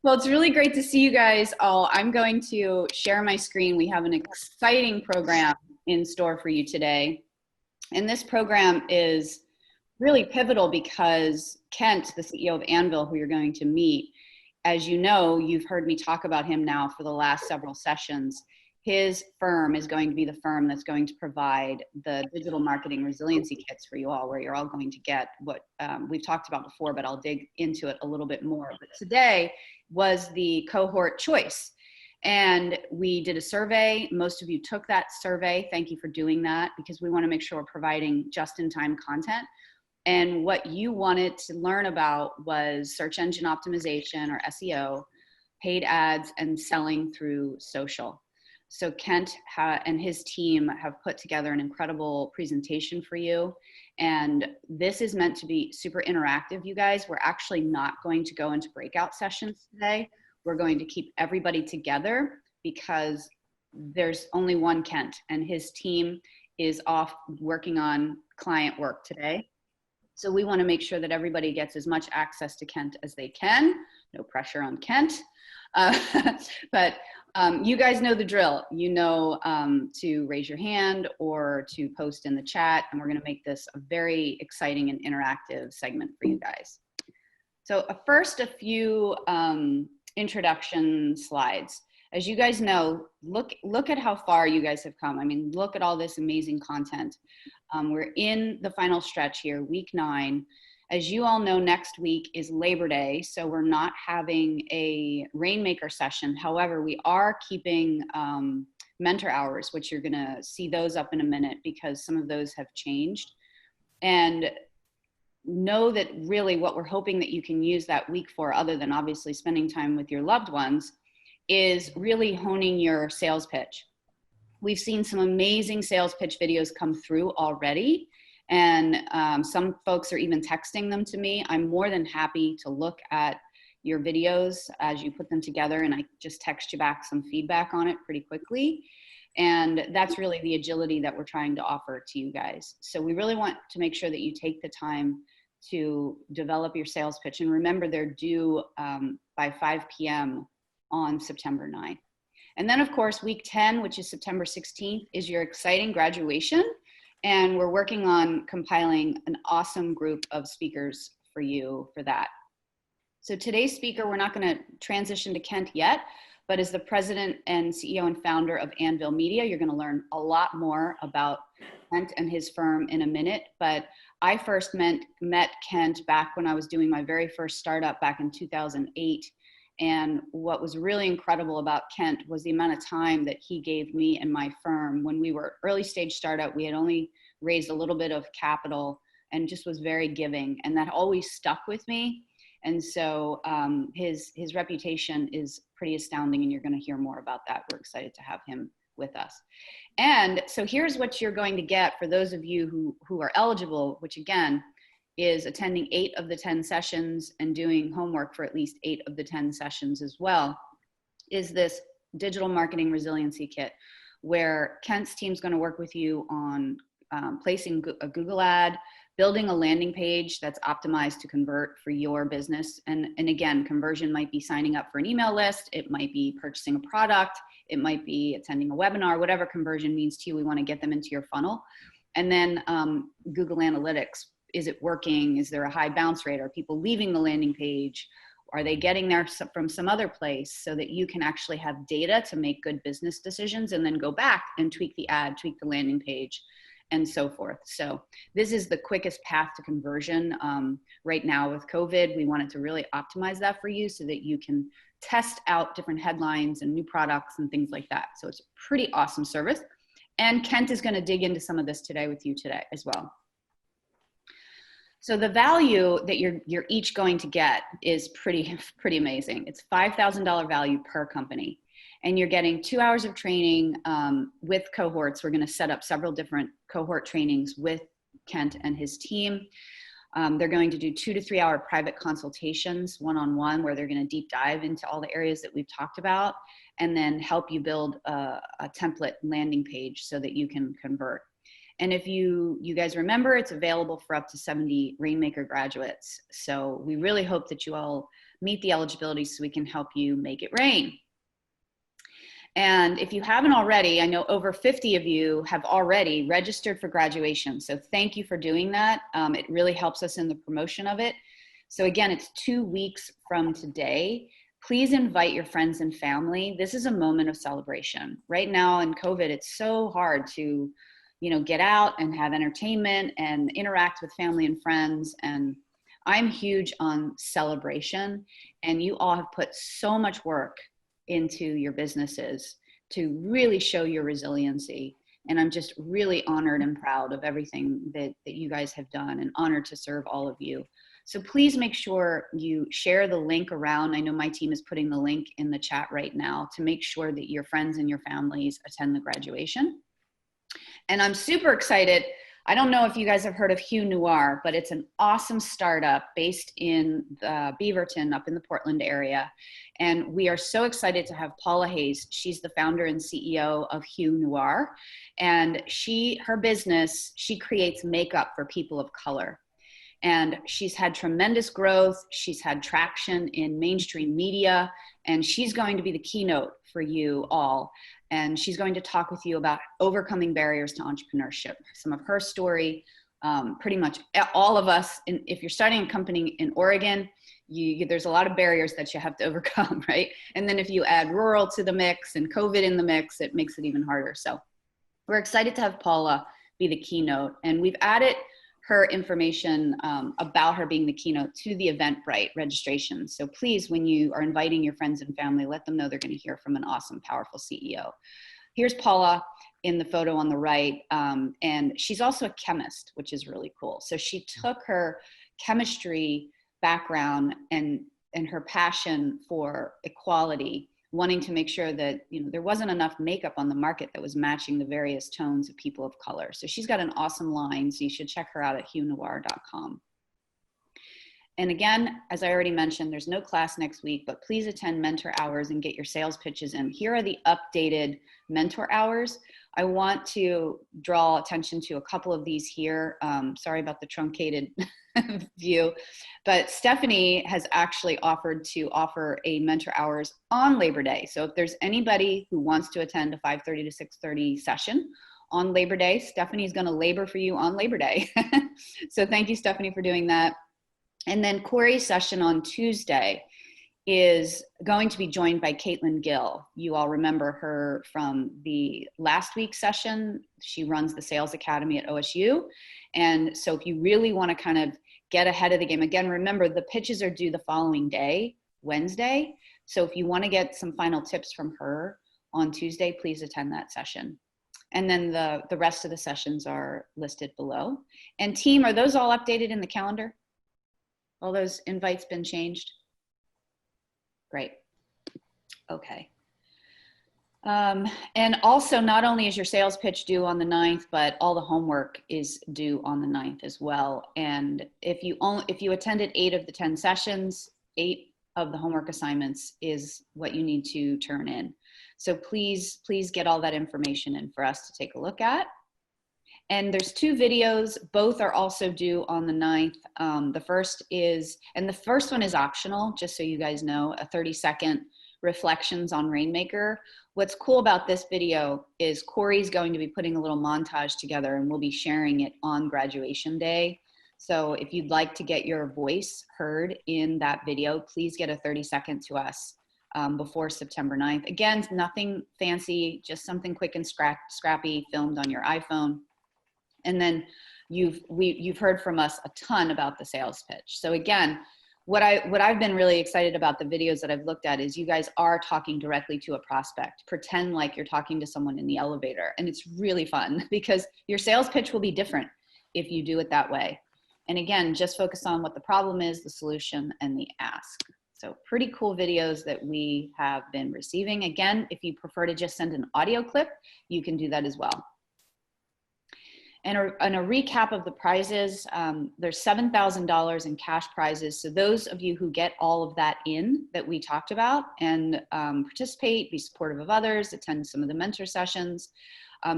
Well, it's really great to see you guys all. I'm going to share my screen. We have an exciting program in store for you today. And this program is really pivotal because Kent, the CEO of Anvil, who you're going to meet, as you know, you've heard me talk about him now for the last several sessions. His firm is going to be the firm that's going to provide the digital marketing resiliency kits for you all, where you're all going to get what we've talked about before, but I'll dig into it a little bit more. But today was the cohort choice. And we did a survey. Most of you took that survey. Thank you for doing that, because we want to make sure we're providing just-in-time content. And what you wanted to learn about was search engine optimization, or SEO, paid ads, and selling through social. So Kent and his team have put together an incredible presentation for you. And this is meant to be super interactive, you guys. We're actually not going to go into breakout sessions today. We're going to keep everybody together because there's only one Kent, and his team is off working on client work today. So we want to make sure that everybody gets as much access to Kent as they can. No pressure on Kent. But you guys know the drill. You know to raise your hand or to post in the chat, and we're going to make this a very exciting and interactive segment for you guys. So first, a few introduction slides. As you guys know, look at how far you guys have come. I mean, look at all this amazing content. We're in the final stretch here, week 9. As you all know, next week is Labor Day, so we're not having a RAINmaker session. However, we are keeping mentor hours, which you're gonna see those up in a minute because some of those have changed. And know that really what we're hoping that you can use that week for, other than obviously spending time with your loved ones, is really honing your sales pitch. We've seen some amazing sales pitch videos come through already. And some folks are even texting them to me. I'm more than happy to look at your videos as you put them together, and I just text you back some feedback on it pretty quickly. And that's really the agility that we're trying to offer to you guys. So we really want to make sure that you take the time to develop your sales pitch. And remember, they're due by 5 p.m. on September 9th. And then, of course, week 10, which is September 16th, is your exciting graduation. And we're working on compiling an awesome group of speakers for you for that. So today's speaker, we're not going to transition to Kent yet, but is the president and CEO and founder of Anvil Media. You're going to learn a lot more about Kent and his firm in a minute. But I first met Kent back when I was doing my very first startup back in 2008. And what was really incredible about Kent was the amount of time that he gave me and my firm. When we were early stage startup, we had only raised a little bit of capital and just was very giving. And that always stuck with me. And so his reputation is pretty astounding, and you're going to hear more about that. We're excited to have him with us. And so here's what you're going to get for those of you who are eligible, which again, is attending 8 of the 10 sessions and doing homework for at least 8 of the 10 sessions as well, is this digital marketing resiliency kit, where Kent's team's going to work with you on placing a Google ad, building a landing page that's optimized to convert for your business. And again, conversion might be signing up for an email list. It might be purchasing a product. It might be attending a webinar. Whatever conversion means to you, we want to get them into your funnel. And then Google Analytics. Is it working? Is there a high bounce rate? Are people leaving the landing page? Are they getting there from some other place, so that you can actually have data to make good business decisions and then go back and tweak the ad, tweak the landing page, and so forth. So this is the quickest path to conversion. Right now with COVID, we wanted to really optimize that for you so that you can test out different headlines and new products and things like that. So it's a pretty awesome service. And Kent is going to dig into some of this today with you today as well. So the value that you're each going to get is pretty amazing. It's $5,000 value per company. And you're getting 2 hours of training with cohorts. We're going to set up several different cohort trainings with Kent and his team. They're going to do 2 to 3 hour private consultations, one-on-one, where they're going to deep dive into all the areas that we've talked about, and then help you build a template landing page so that you can convert. And if you guys remember, it's available for up to 70 RAINmaker graduates. So we really hope that you all meet the eligibility so we can help you make it rain. And if you haven't already, I know over 50 of you have already registered for graduation. So thank you for doing that. It really helps us in the promotion of it. So again, it's 2 weeks from today. Please invite your friends and family. This is a moment of celebration. Right now in COVID, it's so hard to, get out and have entertainment and interact with family and friends. And I'm huge on celebration, and you all have put so much work into your businesses to really show your resiliency. And I'm just really honored and proud of everything that you guys have done, and honored to serve all of you. So please make sure you share the link around. I know my team is putting the link in the chat right now to make sure that your friends and your families attend the graduation. And I'm super excited. I don't know if you guys have heard of Hue Noir, but it's an awesome startup based in Beaverton up in the Portland area. And we are so excited to have Paula Hayes. She's the founder and CEO of Hue Noir. And her business, she creates makeup for people of color. And she's had tremendous growth. She's had traction in mainstream media, and she's going to be the keynote for you all. And she's going to talk with you about overcoming barriers to entrepreneurship, some of her story. Pretty much all of us, if you're starting a company in Oregon, there's a lot of barriers that you have to overcome, right? And then if you add rural to the mix and COVID in the mix, it makes it even harder. So we're excited to have Paula be the keynote. And we've added her information about her being the keynote to the Eventbrite registration. So please, when you are inviting your friends and family, let them know they're going to hear from an awesome, powerful CEO. Here's Paula in the photo on the right. And she's also a chemist, which is really cool. So she took her chemistry background and her passion for equality, wanting to make sure that there wasn't enough makeup on the market that was matching the various tones of people of color. So she's got an awesome line, so you should check her out at huenoir.com. And again, as I already mentioned, there's no class next week, but please attend mentor hours and get your sales pitches in. Here are the updated mentor hours. I want to draw attention to a couple of these here. Sorry about the truncated view, but Stephanie has actually offered to offer a mentor hours on Labor Day. So if there's anybody who wants to attend a 5:30 to 6:30 session on Labor Day, Stephanie's going to labor for you on Labor Day. So thank you, Stephanie, for doing that. And then Corey's session on Tuesday is going to be joined by Caitlin Gill. You all remember her from the last week's session. She runs the Sales Academy at OSU. And so if you really want to kind of get ahead of the game, again, remember the pitches are due the following day, Wednesday. So if you want to get some final tips from her on Tuesday, please attend that session. And then the rest of the sessions are listed below. And team, are those all updated in the calendar? All those invites been changed? Great. Okay. And also, not only is your sales pitch due on the 9th, but all the homework is due on the 9th as well. And if you attended 8 of the 10 sessions, 8 of the homework assignments is what you need to turn in. So please get all that information in for us to take a look at. And there's 2 videos, both are also due on the 9th. The first one is optional, just so you guys know, a 30-second reflections on RAINmaker. What's cool about this video is Corey's going to be putting a little montage together, and we'll be sharing it on graduation day. So if you'd like to get your voice heard in that video, please get a 30-second to us before September 9th. Again, nothing fancy, just something quick and scrappy filmed on your iPhone. And then you've heard from us a ton about the sales pitch. So again, what I've been really excited about the videos that I've looked at is you guys are talking directly to a prospect. Pretend like you're talking to someone in the elevator, and it's really fun because your sales pitch will be different if you do it that way. And again, just focus on what the problem is, the solution, and the ask. So pretty cool videos that we have been receiving. Again, if you prefer to just send an audio clip, you can do that as well. And a recap of the prizes, there's $7,000 in cash prizes. So those of you who get all of that that we talked about and participate, be supportive of others, attend some of the mentor sessions,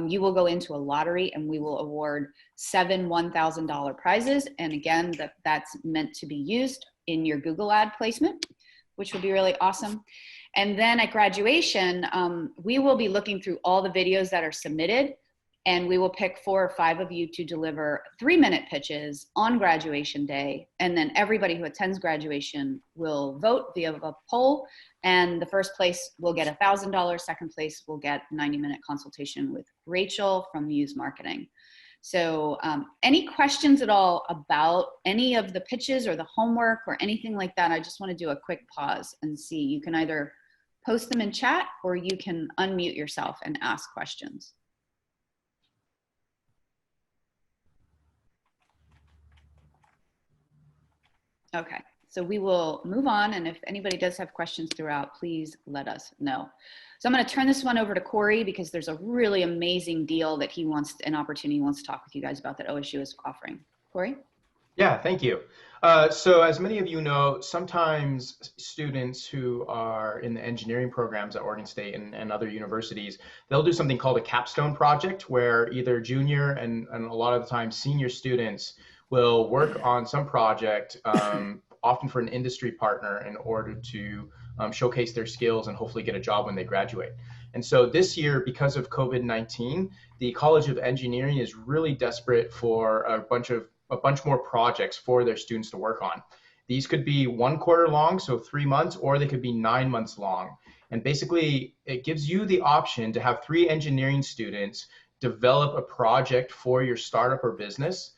you will go into a lottery and we will award 7 $1,000 prizes. And again, that's meant to be used in your Google ad placement. which would be really awesome. And then at graduation, we will be looking through all the videos that are submitted, and we will pick 4 or 5 of you to deliver 3-minute pitches on graduation day. And then everybody who attends graduation will vote via a poll. And the first place will get $1,000. Second place will get a 90-minute consultation with Rachel from MOZ Marketing. So any questions at all about any of the pitches or the homework or anything like that? I just want to do a quick pause and see. You can either post them in chat or you can unmute yourself and ask questions. Okay, so we will move on, and if anybody does have questions throughout, please let us know. So I'm going to turn this one over to Corey because there's a really amazing deal that he wants, an opportunity he wants to talk with you guys about that OSU is offering. Corey? Yeah, thank you. So as many of you know, sometimes students who are in the engineering programs at Oregon State and other universities, they'll do something called a capstone project where either junior and a lot of the time senior students will work on some project, often for an industry partner, in order to showcase their skills and hopefully get a job when they graduate. And so this year, because of COVID-19, the College of Engineering is really desperate for a bunch more projects for their students to work on. These could be 1 quarter long, so 3 months, or they could be 9 months long. And basically, it gives you the option to have 3 engineering students develop a project for your startup or business.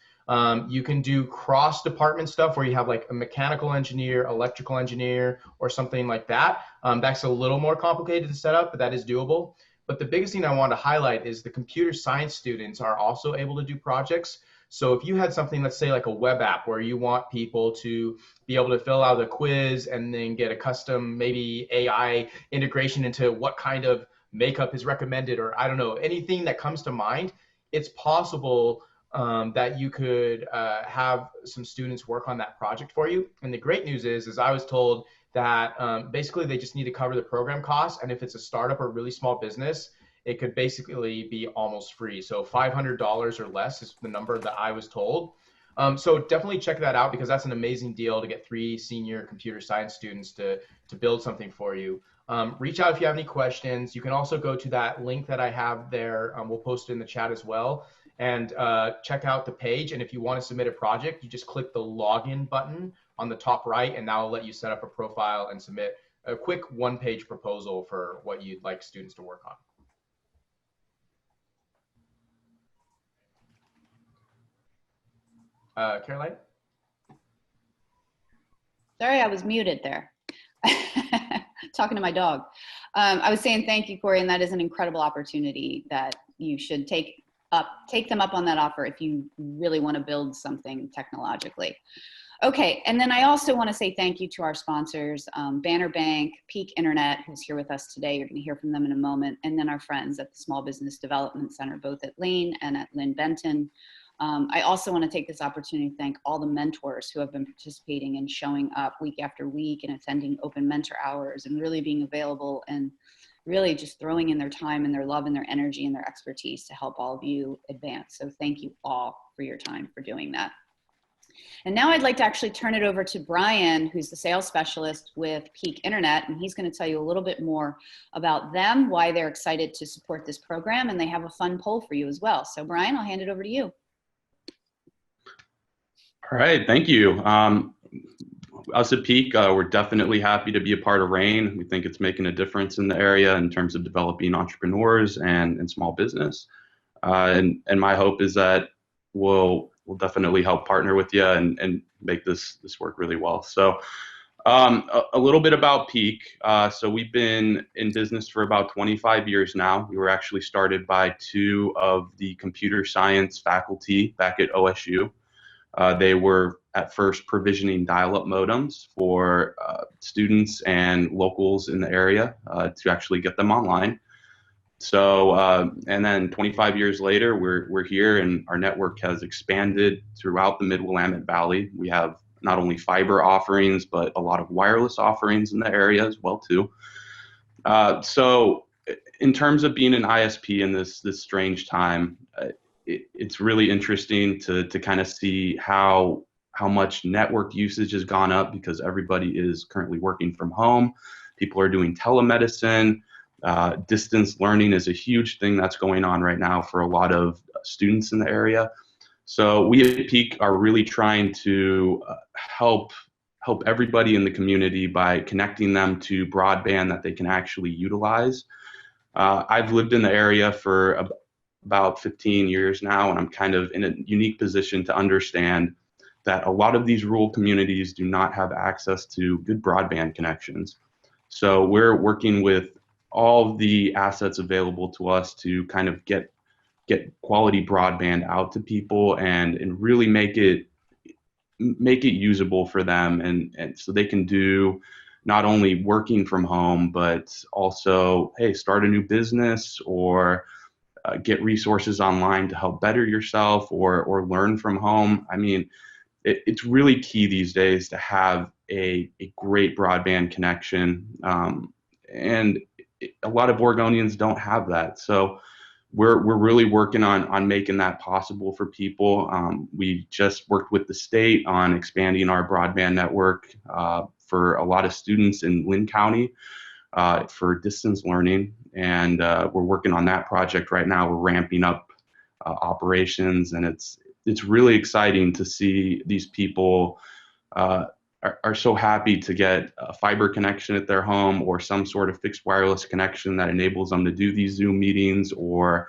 You can do cross-department stuff where you have like a mechanical engineer, electrical engineer, or something like that. That's a little more complicated to set up, but that is doable. But the biggest thing I want to highlight is the computer science students are also able to do projects. So if you had something, let's say like a web app where you want people to be able to fill out a quiz and then get a custom maybe AI integration into what kind of makeup is recommended, or I don't know, anything that comes to mind, it's possible that you could have some students work on that project for you. And the great news is I was told that basically they just need to cover the program costs. And if it's a startup or really small business, it could basically be almost free. So $500 or less is the number that I was told. So definitely check that out because that's an amazing deal to get 3 senior computer science students to build something for you. Reach out if you have any questions. You can also go to that link that I have there. We'll post it in the chat as well. And check out the page. And if you want to submit a project, you just click the login button on the top right, and that will let you set up a profile and submit a quick 1-page proposal for what you'd like students to work on. Caroline? Sorry, I was muted there. Talking to my dog. I was saying thank you, Corey, and that is an incredible opportunity that you should take them up on that offer if you really want to build something technologically. Okay, and then I also want to say thank you to our sponsors, Banner Bank, Peak Internet, who's here with us today. You're going to hear from them in a moment, and then our friends at the Small Business Development Center, both at Lane and at Lynn Benton. I also want to take this opportunity to thank all the mentors who have been participating and showing up week after week and attending open mentor hours and really being available and really just throwing in their time and their love and their energy and their expertise to help all of you advance. So thank you all for your time for doing that. And now I'd like to actually turn it over to Brian, who's the sales specialist with Peak Internet, and he's going to tell you a little bit more about them, why they're excited to support this program, and they have a fun poll for you as well. So Brian, I'll hand it over to you. All right, thank you. Us at Peak, we're definitely happy to be a part of RAIN. We think it's making a difference in the area in terms of developing entrepreneurs and small business. And my hope is that we'll definitely help partner with you and make this work really well. So a little bit about Peak. So we've been in business for about 25 years now. We were actually started by 2 of the computer science faculty back at OSU. They were at first provisioning dial-up modems for students and locals in the area to actually get them online. So, and then 25 years later, we're here, and our network has expanded throughout the Mid-Willamette Valley. We have not only fiber offerings, but a lot of wireless offerings in the area as well too. So, in terms of being an ISP in this strange time, it's really interesting to kind of see how how much network usage has gone up because everybody is currently working from home. People are doing telemedicine. Distance learning is a huge thing that's going on right now for a lot of students in the area. So we at Peak are really trying to help everybody in the community by connecting them to broadband that they can actually utilize. I've lived in the area for about 15 years now, and I'm kind of in a unique position to understand that a lot of these rural communities do not have access to good broadband connections. So we're working with all the assets available to us to kind of get quality broadband out to people and really make it usable for them, and so they can do not only working from home, but also, hey, start a new business or get resources online to help better yourself or learn from home. I mean, it's really key these days to have a great broadband connection. And a lot of Oregonians don't have that. So we're really working on making that possible for people. We just worked with the state on expanding our broadband network for a lot of students in Lynn County for distance learning. And we're working on that project right now. We're ramping up operations, and it's really exciting to see these people are so happy to get a fiber connection at their home or some sort of fixed wireless connection that enables them to do these Zoom meetings or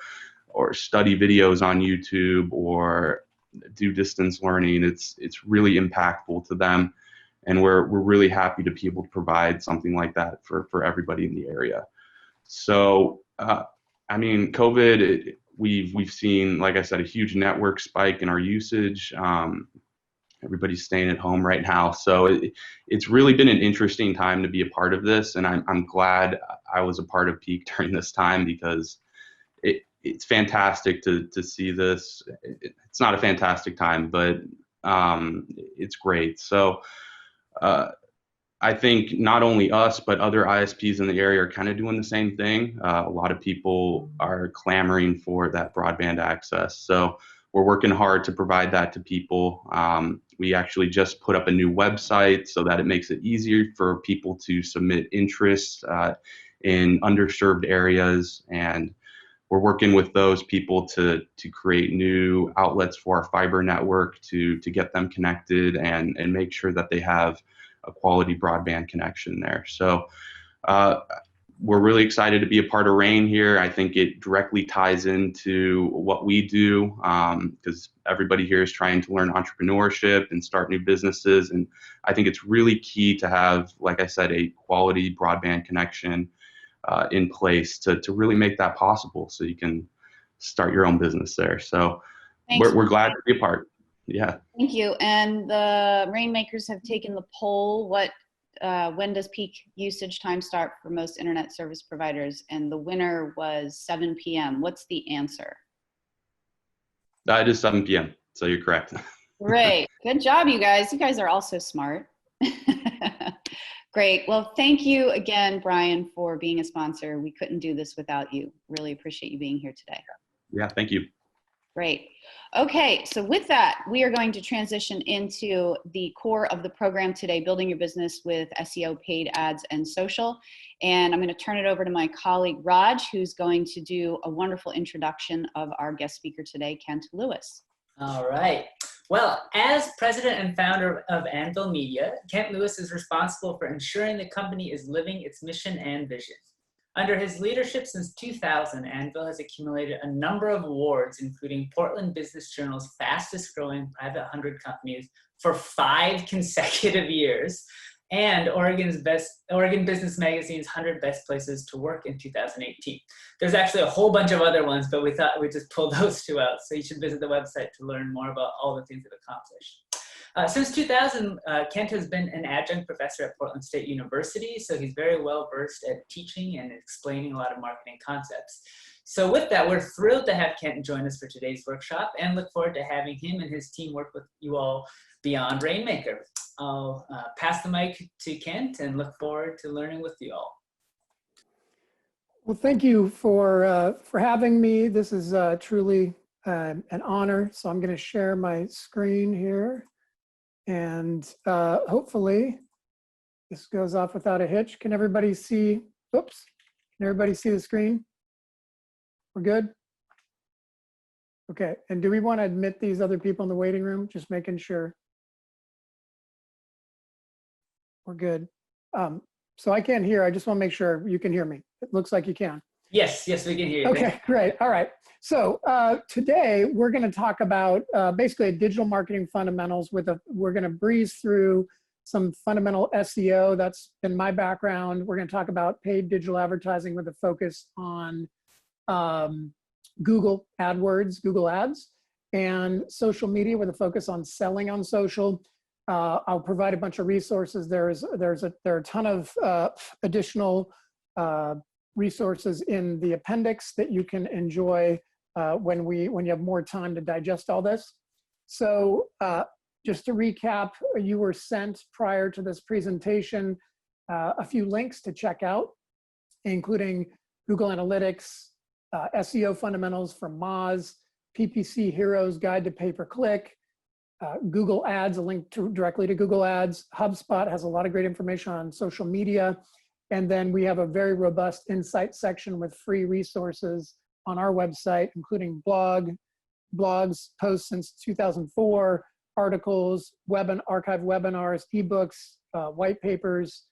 study videos on YouTube or do distance learning. It's really impactful to them, and we're really happy to be able to provide something like that for everybody in the area. So I mean, COVID, we've seen, like I said, a huge network spike in our usage. Everybody's staying at home right now, so it's really been an interesting time to be a part of this, and I'm glad I was a part of Peak during this time, because it's fantastic to see this. It's not a fantastic time, but it's great. So I think not only us, but other ISPs in the area are kind of doing the same thing. A lot of people are clamoring for that broadband access. So we're working hard to provide that to people. We actually just put up a new website so that it makes it easier for people to submit interest in underserved areas. And we're working with those people to create new outlets for our fiber network to get them connected and make sure that they have a quality broadband connection there. So we're really excited to be a part of RAIN here. I think it directly ties into what we do, because everybody here is trying to learn entrepreneurship and start new businesses. And I think it's really key to have, like I said, a quality broadband connection in place to really make that possible, so you can start your own business there. So we're glad to be a part. Yeah. Thank you. And the RAINmakers have taken the poll. When does peak usage time start for most internet service providers? And the winner was 7 p.m. What's the answer? It is 7 p.m. So you're correct. Great. Good job, you guys. You guys are all so smart. Great. Well, thank you again, Brian, for being a sponsor. We couldn't do this without you. Really appreciate you being here today. Yeah, thank you. Great. Okay, so with that, we are going to transition into the core of the program today, building your business with SEO, paid ads, and social. And I'm going to turn it over to my colleague, Raj, who's going to do a wonderful introduction of our guest speaker today, Kent Lewis. All right. Well, as president and founder of Anvil Media, Kent Lewis is responsible for ensuring the company is living its mission and vision. Under his leadership since 2000, Anvil has accumulated a number of awards, including Portland Business Journal's fastest growing private 100 companies for 5 consecutive years, and Oregon Business Magazine's 100 Best Places to Work in 2018. There's actually a whole bunch of other ones, but we thought we'd just pull those 2 out. So you should visit the website to learn more about all the things they've accomplished. Since 2000, Kent has been an adjunct professor at Portland State University, so he's very well versed at teaching and explaining a lot of marketing concepts. So with that, we're thrilled to have Kent join us for today's workshop and look forward to having him and his team work with you all beyond RAINmaker. I'll pass the mic to Kent and look forward to learning with you all. Well, thank you for having me. This is truly an honor. So I'm going to share my screen here. And hopefully this goes off without a hitch. Can everybody see, oops, can everybody see the screen? We're good? Okay, and do we want to admit these other people in the waiting room? Just making sure. We're good. So I can't hear, I just want to make sure you can hear me. It looks like you can. Yes, yes, we can hear you. Okay, great. All right. So today we're going to talk about basically digital marketing fundamentals we're going to breeze through some fundamental SEO. That's been my background. We're going to talk about paid digital advertising with a focus on Google AdWords, Google Ads, and social media with a focus on selling on social. I'll provide a bunch of resources. There are a ton of additional resources in the appendix that you can enjoy when you have more time to digest all this. So just to recap, you were sent prior to this presentation a few links to check out, including Google Analytics, SEO fundamentals from MOZ, PPC Heroes Guide to Pay-Per-Click, Google Ads, a link directly to Google Ads. HubSpot has a lot of great information on social media. And then we have a very robust insight section with free resources on our website, including blogs, posts since 2004, articles, archived webinars, ebooks, white papers,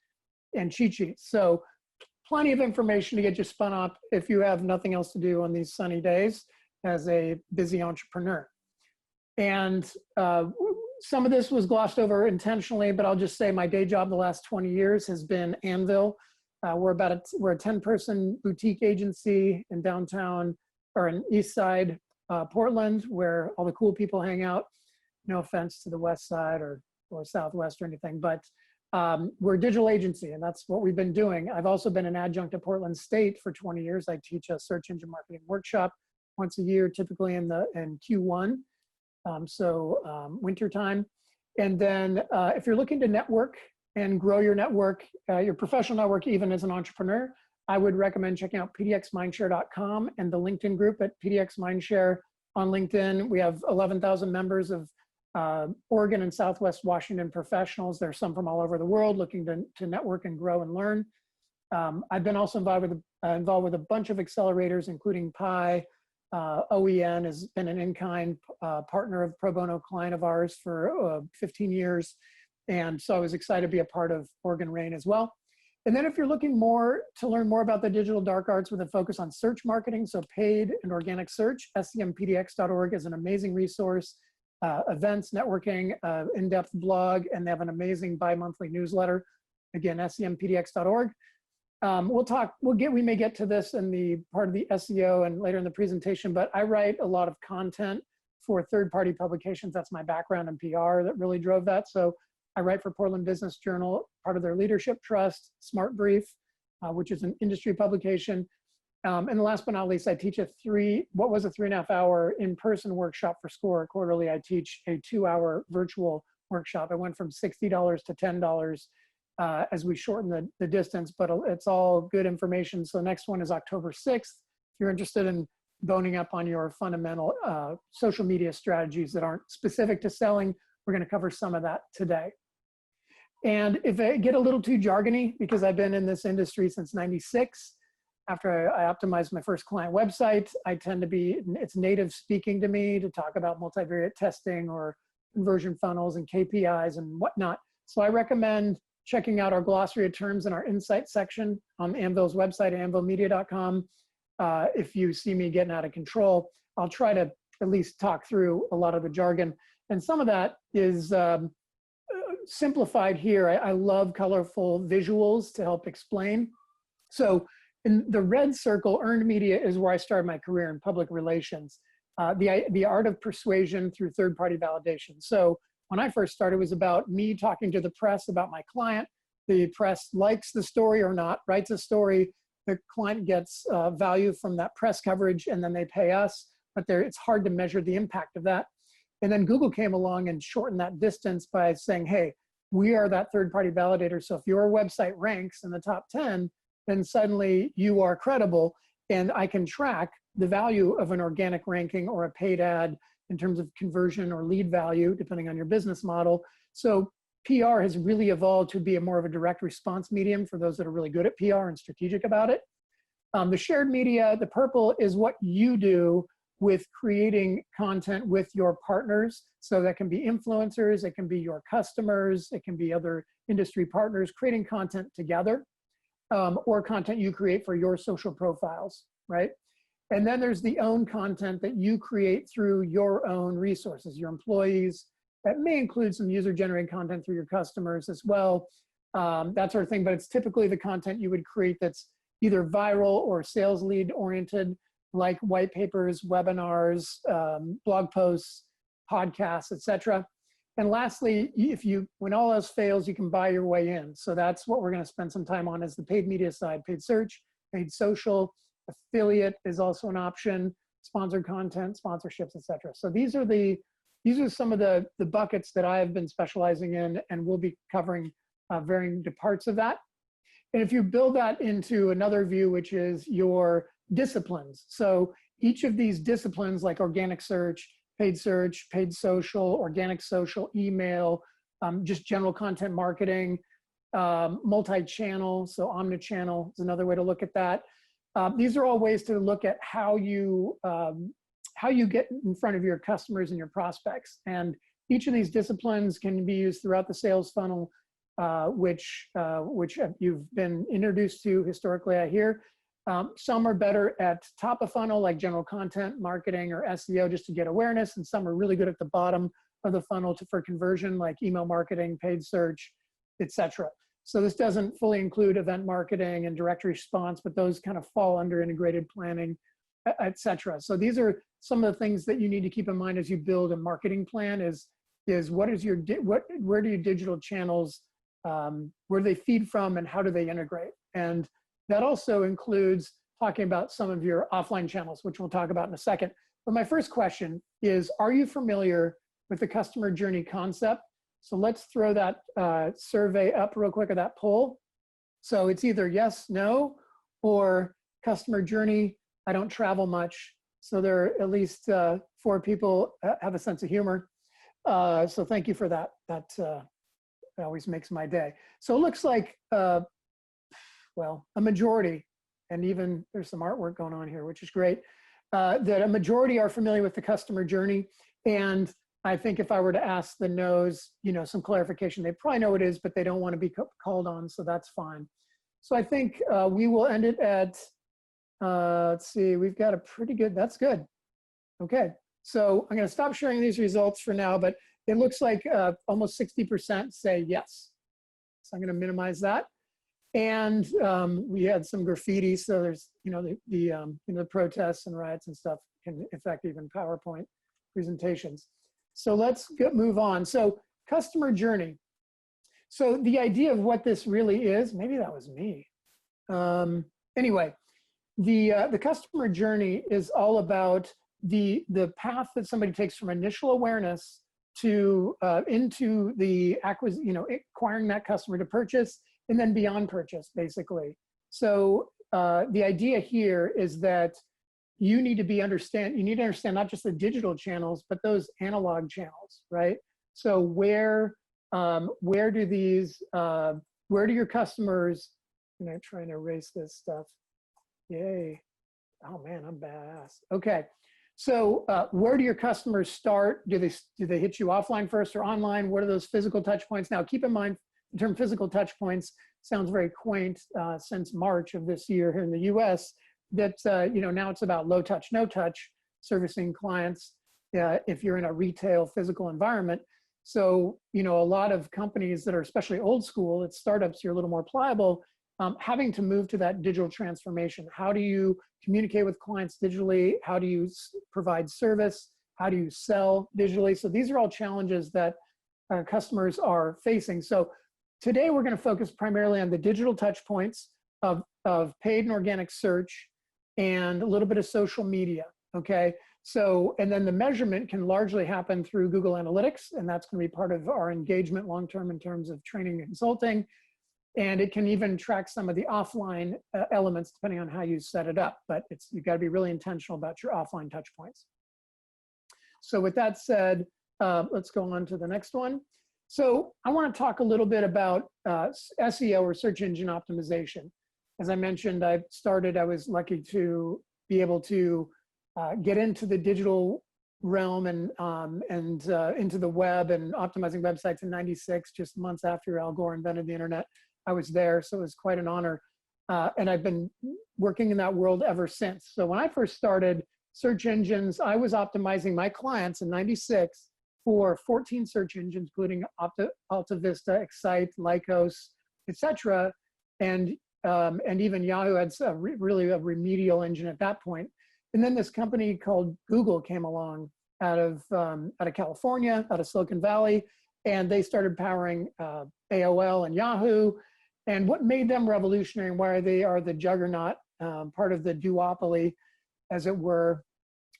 and cheat sheets. So plenty of information to get you spun up if you have nothing else to do on these sunny days as a busy entrepreneur. And some of this was glossed over intentionally, but I'll just say my day job the last 20 years has been Anvil. We're a 10-person boutique agency in downtown or in East Side Portland, where all the cool people hang out. No offense to the West Side or Southwest or anything, but we're a digital agency, and that's what we've been doing. I've also been an adjunct at Portland State for 20 years. I teach a search engine marketing workshop once a year, typically in Q1. Wintertime. And then if you're looking to network and grow your network, your professional network, even as an entrepreneur, I would recommend checking out pdxmindshare.com and the LinkedIn group at PDX Mindshare on LinkedIn. We have 11,000 members of Oregon and Southwest Washington professionals. There's some from all over the world looking to network and grow and learn. I've been also involved with a bunch of accelerators, including Pi. OEN has been an in-kind partner of pro bono client of ours for 15 years. And so I was excited to be a part of Oregon Rain as well. And then if you're looking to learn more about the digital dark arts with a focus on search marketing, so paid and organic search, sempdx.org is an amazing resource. Events, networking, in-depth blog, and they have an amazing bi-monthly newsletter. Again, sempdx.org. We may get to this in the part of the SEO and later in the presentation, but I write a lot of content for third-party publications. That's my background in PR that really drove that. So I write for Portland Business Journal, part of their leadership trust, Smart Brief, which is an industry publication. And last but not least, I teach what was a 3.5-hour in-person workshop for SCORE. Quarterly, I teach a 2-hour virtual workshop. I went from $60 to $10 as we shorten the distance, but it's all good information. So the next one is October 6th. If you're interested in boning up on your fundamental social media strategies that aren't specific to selling, we're going to cover some of that today. And if I get a little too jargony, because I've been in this industry since '96, after I optimized my first client website, it's native speaking to me to talk about multivariate testing or conversion funnels and KPIs and whatnot. So I recommend checking out our glossary of terms in our insight section on Anvil's website, anvilmedia.com. If you see me getting out of control, I'll try to at least talk through a lot of the jargon. And some of that is simplified here. I love colorful visuals to help explain. So in the red circle, earned media is where I started my career in public relations. The art of persuasion through third-party validation. So when I first started, it was about me talking to the press about my client. The press likes the story or not, writes a story. The client gets value from that press coverage, and then they pay us. But it's hard to measure the impact of that. And then Google came along and shortened that distance by saying, hey, we are that third-party validator. So if your website ranks in the top 10, then suddenly you are credible, and I can track the value of an organic ranking or a paid ad in terms of conversion or lead value, depending on your business model. So PR has really evolved to be a more of a direct response medium for those that are really good at PR and strategic about it. The shared media, the purple, is what you do with creating content with your partners. So that can be influencers, it can be your customers, it can be other industry partners, creating content together, or content you create for your social profiles, right? And then there's the own content that you create through your own resources, your employees. That may include some user-generated content through your customers as well, that sort of thing. But it's typically the content you would create that's either viral or sales lead oriented, like white papers, webinars, blog posts, podcasts, etc. And lastly, when all else fails, you can buy your way in. So that's what we're going to spend some time on, is the paid media side: paid search, paid social, affiliate is also an option, sponsored content, sponsorships, etc. So these are some of the buckets that I have been specializing in, and we'll be covering varying parts of that. And if you build that into another view, which is your disciplines. So each of these disciplines, like organic search, paid social, organic social, email, just general content marketing, multi-channel, so omnichannel is another way to look at that. These are all ways to look at how you get in front of your customers and your prospects. And each of these disciplines can be used throughout the sales funnel, which you've been introduced to historically, I hear. Some are better at top of funnel, like general content marketing or SEO, just to get awareness, and some are really good at the bottom of the funnel for conversion, like email marketing, paid search, etc. So this doesn't fully include event marketing and direct response, but those kind of fall under integrated planning, etc. So these are some of the things that you need to keep in mind as you build a marketing plan. Is where do your digital channels, where do they feed from, and how do they integrate? And that also includes talking about some of your offline channels, which we'll talk about in a second. But my first question is, are you familiar with the customer journey concept? So let's throw that survey up real quick, or that poll. So it's either yes, no, or customer journey, I don't travel much. So there are at least 4 people have a sense of humor. So thank you for that. That always makes my day. So it looks like, well, a majority, and even there's some artwork going on here, which is great, that a majority are familiar with the customer journey. And I think if I were to ask the no's, some clarification, they probably know what it is, but they don't want to be called on, so that's fine. So I think we will end it at, let's see, we've got a pretty good, that's good. Okay, so I'm going to stop sharing these results for now, but it looks like almost 60% say yes. So I'm going to minimize that. And we had some graffiti, so there's, the protests and riots and stuff can affect even PowerPoint presentations. So let's move on. So customer journey. So the idea of what this really is, maybe that was me. Anyway, the customer journey is all about the path that somebody takes from initial awareness to into the acquiring that customer to purchase, and then beyond purchase, basically. So the idea here is that you need to understand not just the digital channels, but those analog channels, right? So where do your customers, I'm trying to erase this stuff. Yay. Oh man, I'm badass. Okay. So where do your customers start? Do they hit you offline first or online? What are those physical touch points? Now keep in mind, the term physical touch points sounds very quaint since March of this year here in the US, that now it's about low touch, no touch, servicing clients if you're in a retail physical environment. So, a lot of companies that are especially old school, it's startups, you're a little more pliable, having to move to that digital transformation. How do you communicate with clients digitally? How do you provide service? How do you sell digitally? So these are all challenges that customers are facing. So today we're going to focus primarily on the digital touch points of paid and organic search and a little bit of social media, okay? So, and then the measurement can largely happen through Google Analytics, and that's going to be part of our engagement long-term in terms of training and consulting. And it can even track some of the offline elements depending on how you set it up, but you've got to be really intentional about your offline touch points. So with that said, let's go on to the next one. So I want to talk a little bit about SEO, or search engine optimization. As I mentioned, I was lucky to be able to get into the digital realm and into the web and optimizing websites in '96, just months after Al Gore invented the internet. I was there, so it was quite an honor. And I've been working in that world ever since. So when I first started search engines, I was optimizing my clients in *96 for 14 search engines, including Alta Vista, Excite, Lycos, etc. And even Yahoo had really a remedial engine at that point. And then this company called Google came along out of California, out of Silicon Valley, and they started powering AOL and Yahoo. And what made them revolutionary and why they are the juggernaut, part of the duopoly, as it were,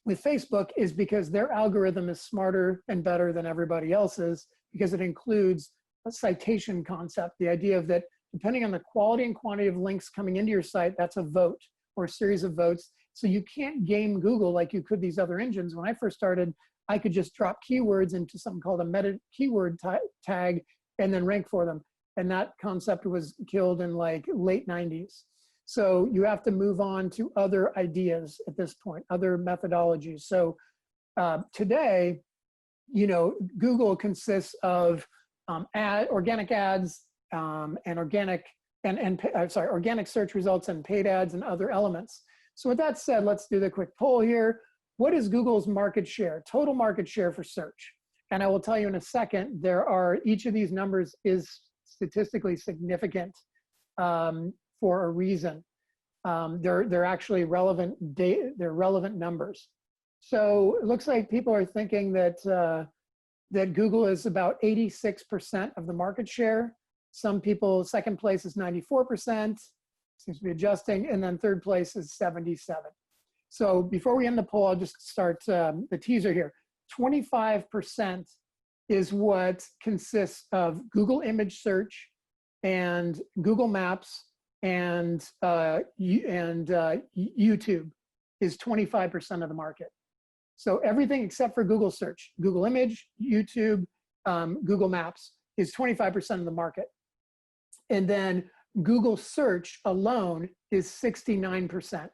with Facebook, is because their algorithm is smarter and better than everybody else's, because it includes a citation concept, the idea of that depending on the quality and quantity of links coming into your site, that's a vote or a series of votes. So you can't game Google like you could these other engines. When I first started, I could just drop keywords into something called a meta keyword tag and then rank for them. And that concept was killed in like late '90s. So you have to move on to other ideas at this point, other methodologies. So today, Google consists of organic ads and organic search results and paid ads and other elements. So with that said, let's do the quick poll here. What is Google's market share, total market share for search? And I will tell you in a second, each of these numbers is statistically significant for a reason. They're actually relevant they're relevant numbers. So it looks like people are thinking that Google is about 86% of the market share. Some people, second place is 94%, seems to be adjusting, and then third place is 77. So before we end the poll, I'll just start the teaser here. 25% is what consists of Google image search and Google Maps and YouTube is 25% of the market. So everything except for Google search, Google image, YouTube, Google Maps is 25% of the market. And then Google search alone is 69%.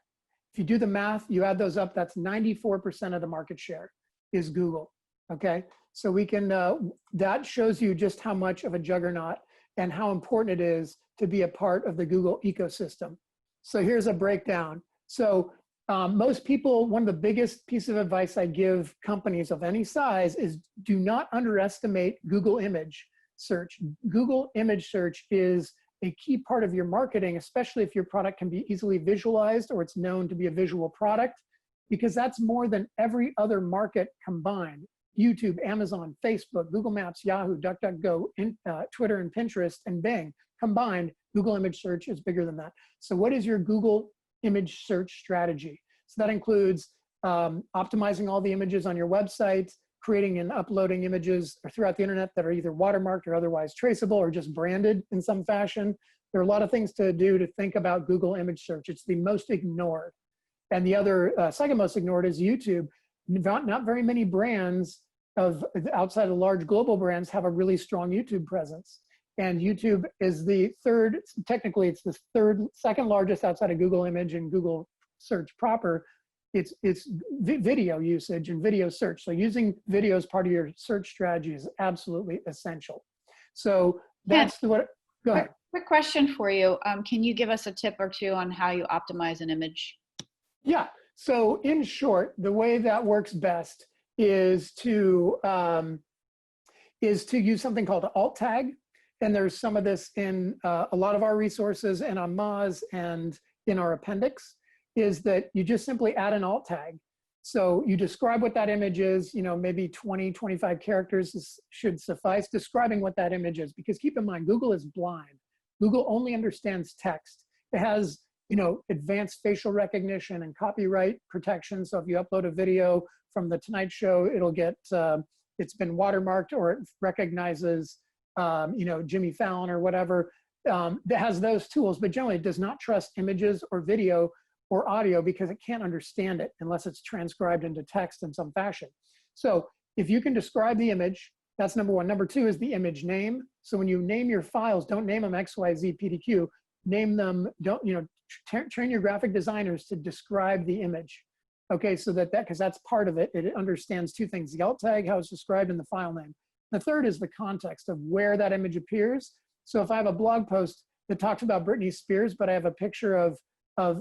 If you do the math, you add those up, that's 94% of the market share is Google, okay? So we can, that shows you just how much of a juggernaut and how important it is to be a part of the Google ecosystem. So here's a breakdown. So most people, one of the biggest pieces of advice I give companies of any size is do not underestimate Google image search. Google image search is a key part of your marketing, especially if your product can be easily visualized or it's known to be a visual product, because that's more than every other market combined. YouTube, Amazon, Facebook, Google Maps, Yahoo, DuckDuckGo, Twitter, and Pinterest, and Bing. Combined, Google image search is bigger than that. So what is your Google image search strategy? So that includes optimizing all the images on your website, creating and uploading images throughout the internet that are either watermarked or otherwise traceable or just branded in some fashion. There are a lot of things to do to think about Google image search. It's the most ignored. And the other second most ignored is YouTube. Not very many brands outside of large global brands have a really strong YouTube presence. And YouTube is the third, technically it's the second largest outside of Google image and Google search proper. It's video usage and video search. So using video as part of your search strategy is absolutely essential. So that's what, go ahead. Quick question for you. Can you give us a tip or two on how you optimize an image? Yeah, so in short, the way that works best is to use something called an alt tag. And there's some of this in a lot of our resources and on MOZ and in our appendix, is that you just simply add an alt tag. So you describe what that image is, maybe 20, 25 characters should suffice describing what that image is. Because keep in mind, Google is blind. Google only understands text. It has, advanced facial recognition and copyright protection. So if you upload a video from The Tonight Show, it'll get, it's been watermarked or it recognizes, Jimmy Fallon or whatever, that has those tools, but generally it does not trust images or video or audio because it can't understand it unless it's transcribed into text in some fashion. So if you can describe the image, that's number one. Number two is the image name. So when you name your files, don't name them XYZ PDQ, name them, don't, you know, train your graphic designers to describe the image. Okay, so because that's part of it. It understands two things: the alt tag, how it's described, and the file name. The third is the context of where that image appears. So if I have a blog post that talks about Britney Spears, but I have a picture of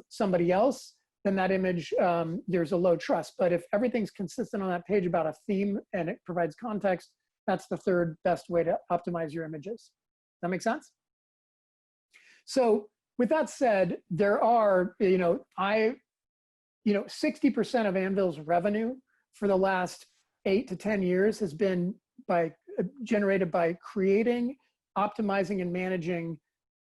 somebody else, then that image, there's a low trust. But if everything's consistent on that page about a theme and it provides context, that's the third best way to optimize your images. Does that make sense? So with that said, there are, 60% of Anvil's revenue for the last 8 to 10 years has been generated by creating, optimizing, and managing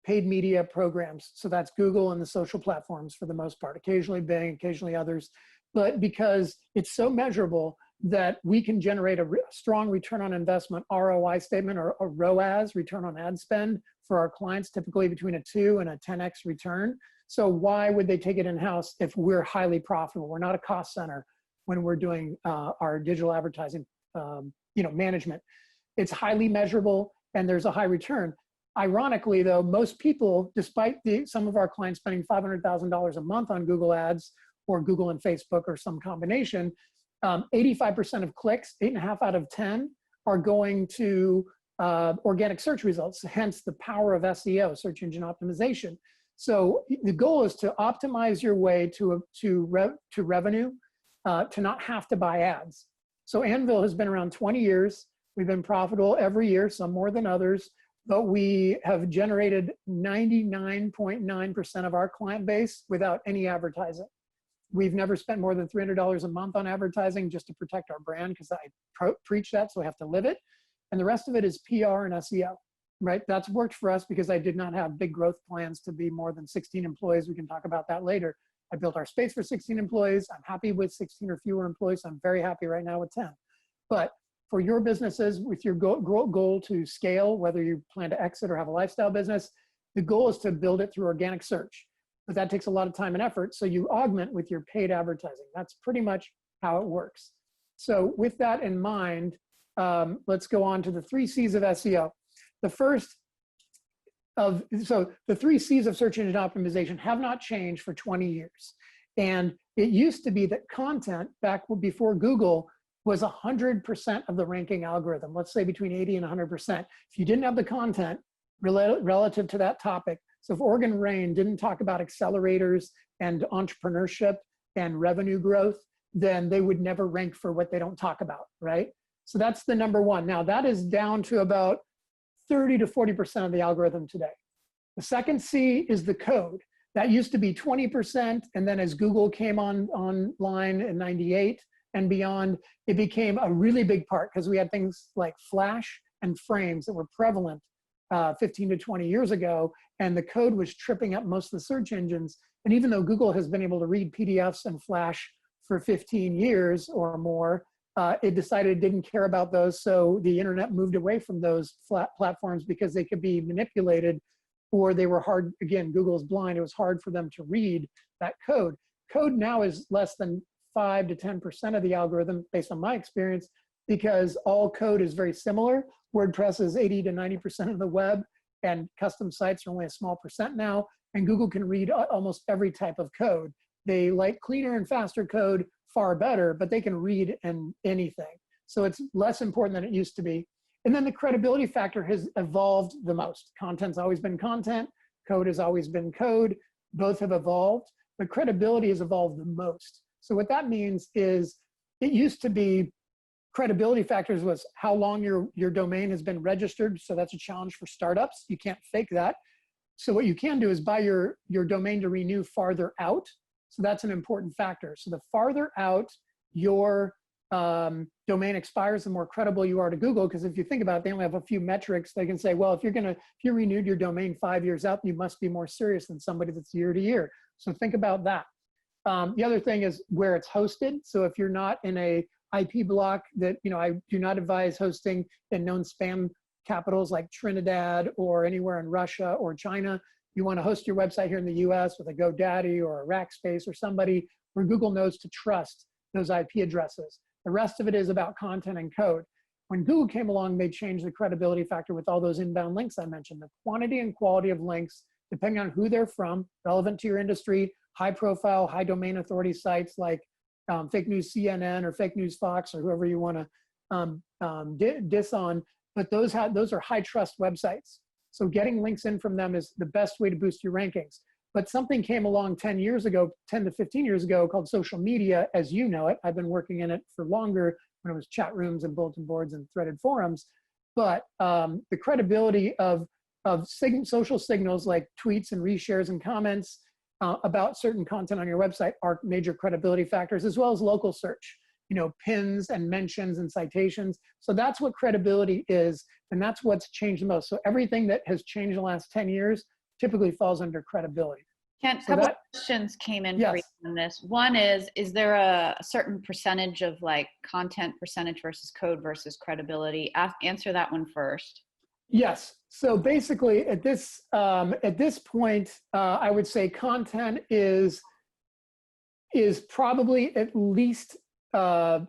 paid media programs. So that's Google and the social platforms for the most part, occasionally Bing, occasionally others. But because it's so measurable that we can generate a strong return on investment ROI statement, or a ROAS, return on ad spend, for our clients, typically between a 2 and a 10x return. So why would they take it in-house if we're highly profitable? We're not a cost center when we're doing our digital advertising management. It's highly measurable and there's a high return. Ironically though, most people, despite some of our clients spending $500,000 a month on Google ads or Google and Facebook or some combination, 85% of clicks, 8.5 out of 10, are going to organic search results, hence the power of SEO, search engine optimization. So the goal is to optimize your way to revenue, to not have to buy ads. So Anvil has been around 20 years. We've been profitable every year, some more than others, but we have generated 99.9% of our client base without any advertising. We've never spent more than $300 a month on advertising just to protect our brand, because I preach that, so I have to live it. And the rest of it is PR and SEO, right? That's worked for us because I did not have big growth plans to be more than 16 employees. We can talk about that later. I built our space for 16 employees. I'm happy with 16 or fewer employees. I'm very happy right now with 10. But for your businesses, with your goal to scale, whether you plan to exit or have a lifestyle business, the goal is to build it through organic search. But that takes a lot of time and effort. So you augment with your paid advertising. That's pretty much how it works. So with that in mind, let's go on to the 3 C's of SEO. The the 3 C's of search engine optimization have not changed for 20 years. And it used to be that content, back before Google, was 100% of the ranking algorithm, let's say between 80 and 100%. If you didn't have the content relative to that topic, so if Oregon Rain didn't talk about accelerators and entrepreneurship and revenue growth, then they would never rank for what they don't talk about, right? So that's the number one. Now that is down to about 30 to 40% of the algorithm today. The second C is the code. That used to be 20%, and then as Google came online in 98 and beyond, it became a really big part because we had things like Flash and frames that were prevalent 15 to 20 years ago, and the code was tripping up most of the search engines. And even though Google has been able to read PDFs and Flash for 15 years or more, it decided it didn't care about those. So the internet moved away from those platforms because they could be manipulated, or they were hard. Again, Google is blind. It was hard for them to read that code. Code now is less than 5 to 10% of the algorithm based on my experience, because all code is very similar. WordPress is 80 to 90% of the web, and custom sites are only a small percent now. And Google can read almost every type of code. They like cleaner and faster code far better, but they can read anything. So it's less important than it used to be. And then the credibility factor has evolved the most. Content's always been content. Code has always been code. Both have evolved, but credibility has evolved the most. So what that means is, it used to be credibility factors was how long your domain has been registered. So that's a challenge for startups. You can't fake that. So what you can do is buy your domain to renew farther out. So that's an important factor. So the farther out your domain expires, the more credible you are to Google. Because if you think about it, they only have a few metrics. They can say, well, if you renewed your domain 5 years out, you must be more serious than somebody that's year to year. So think about that. The other thing is where it's hosted. So if you're not in a IP block that, I do not advise hosting in known spam capitals like Trinidad or anywhere in Russia or China. You want to host your website here in the US with a GoDaddy or a Rackspace or somebody where Google knows to trust those IP addresses. The rest of it is about content and code. When Google came along, they changed the credibility factor with all those inbound links I mentioned. The quantity and quality of links, depending on who they're from, relevant to your industry, high profile, high domain authority sites like Fake News CNN or Fake News Fox or whoever you want to diss on, but those are high trust websites. So getting links in from them is the best way to boost your rankings. But something came along 10 to 15 years ago called social media, as you know it. I've been working in it for longer when it was chat rooms and bulletin boards and threaded forums. But the credibility of social signals like tweets and reshares and comments about certain content on your website are major credibility factors, as well as local search, pins and mentions and citations. So that's what credibility is, and that's what's changed the most. So everything that has changed in the last 10 years typically falls under credibility. Ken, a couple of questions came in for you on this. One is there a certain percentage of like content percentage versus code versus credibility? Answer that one first. Yes. So basically at this point, I would say content is probably at least 40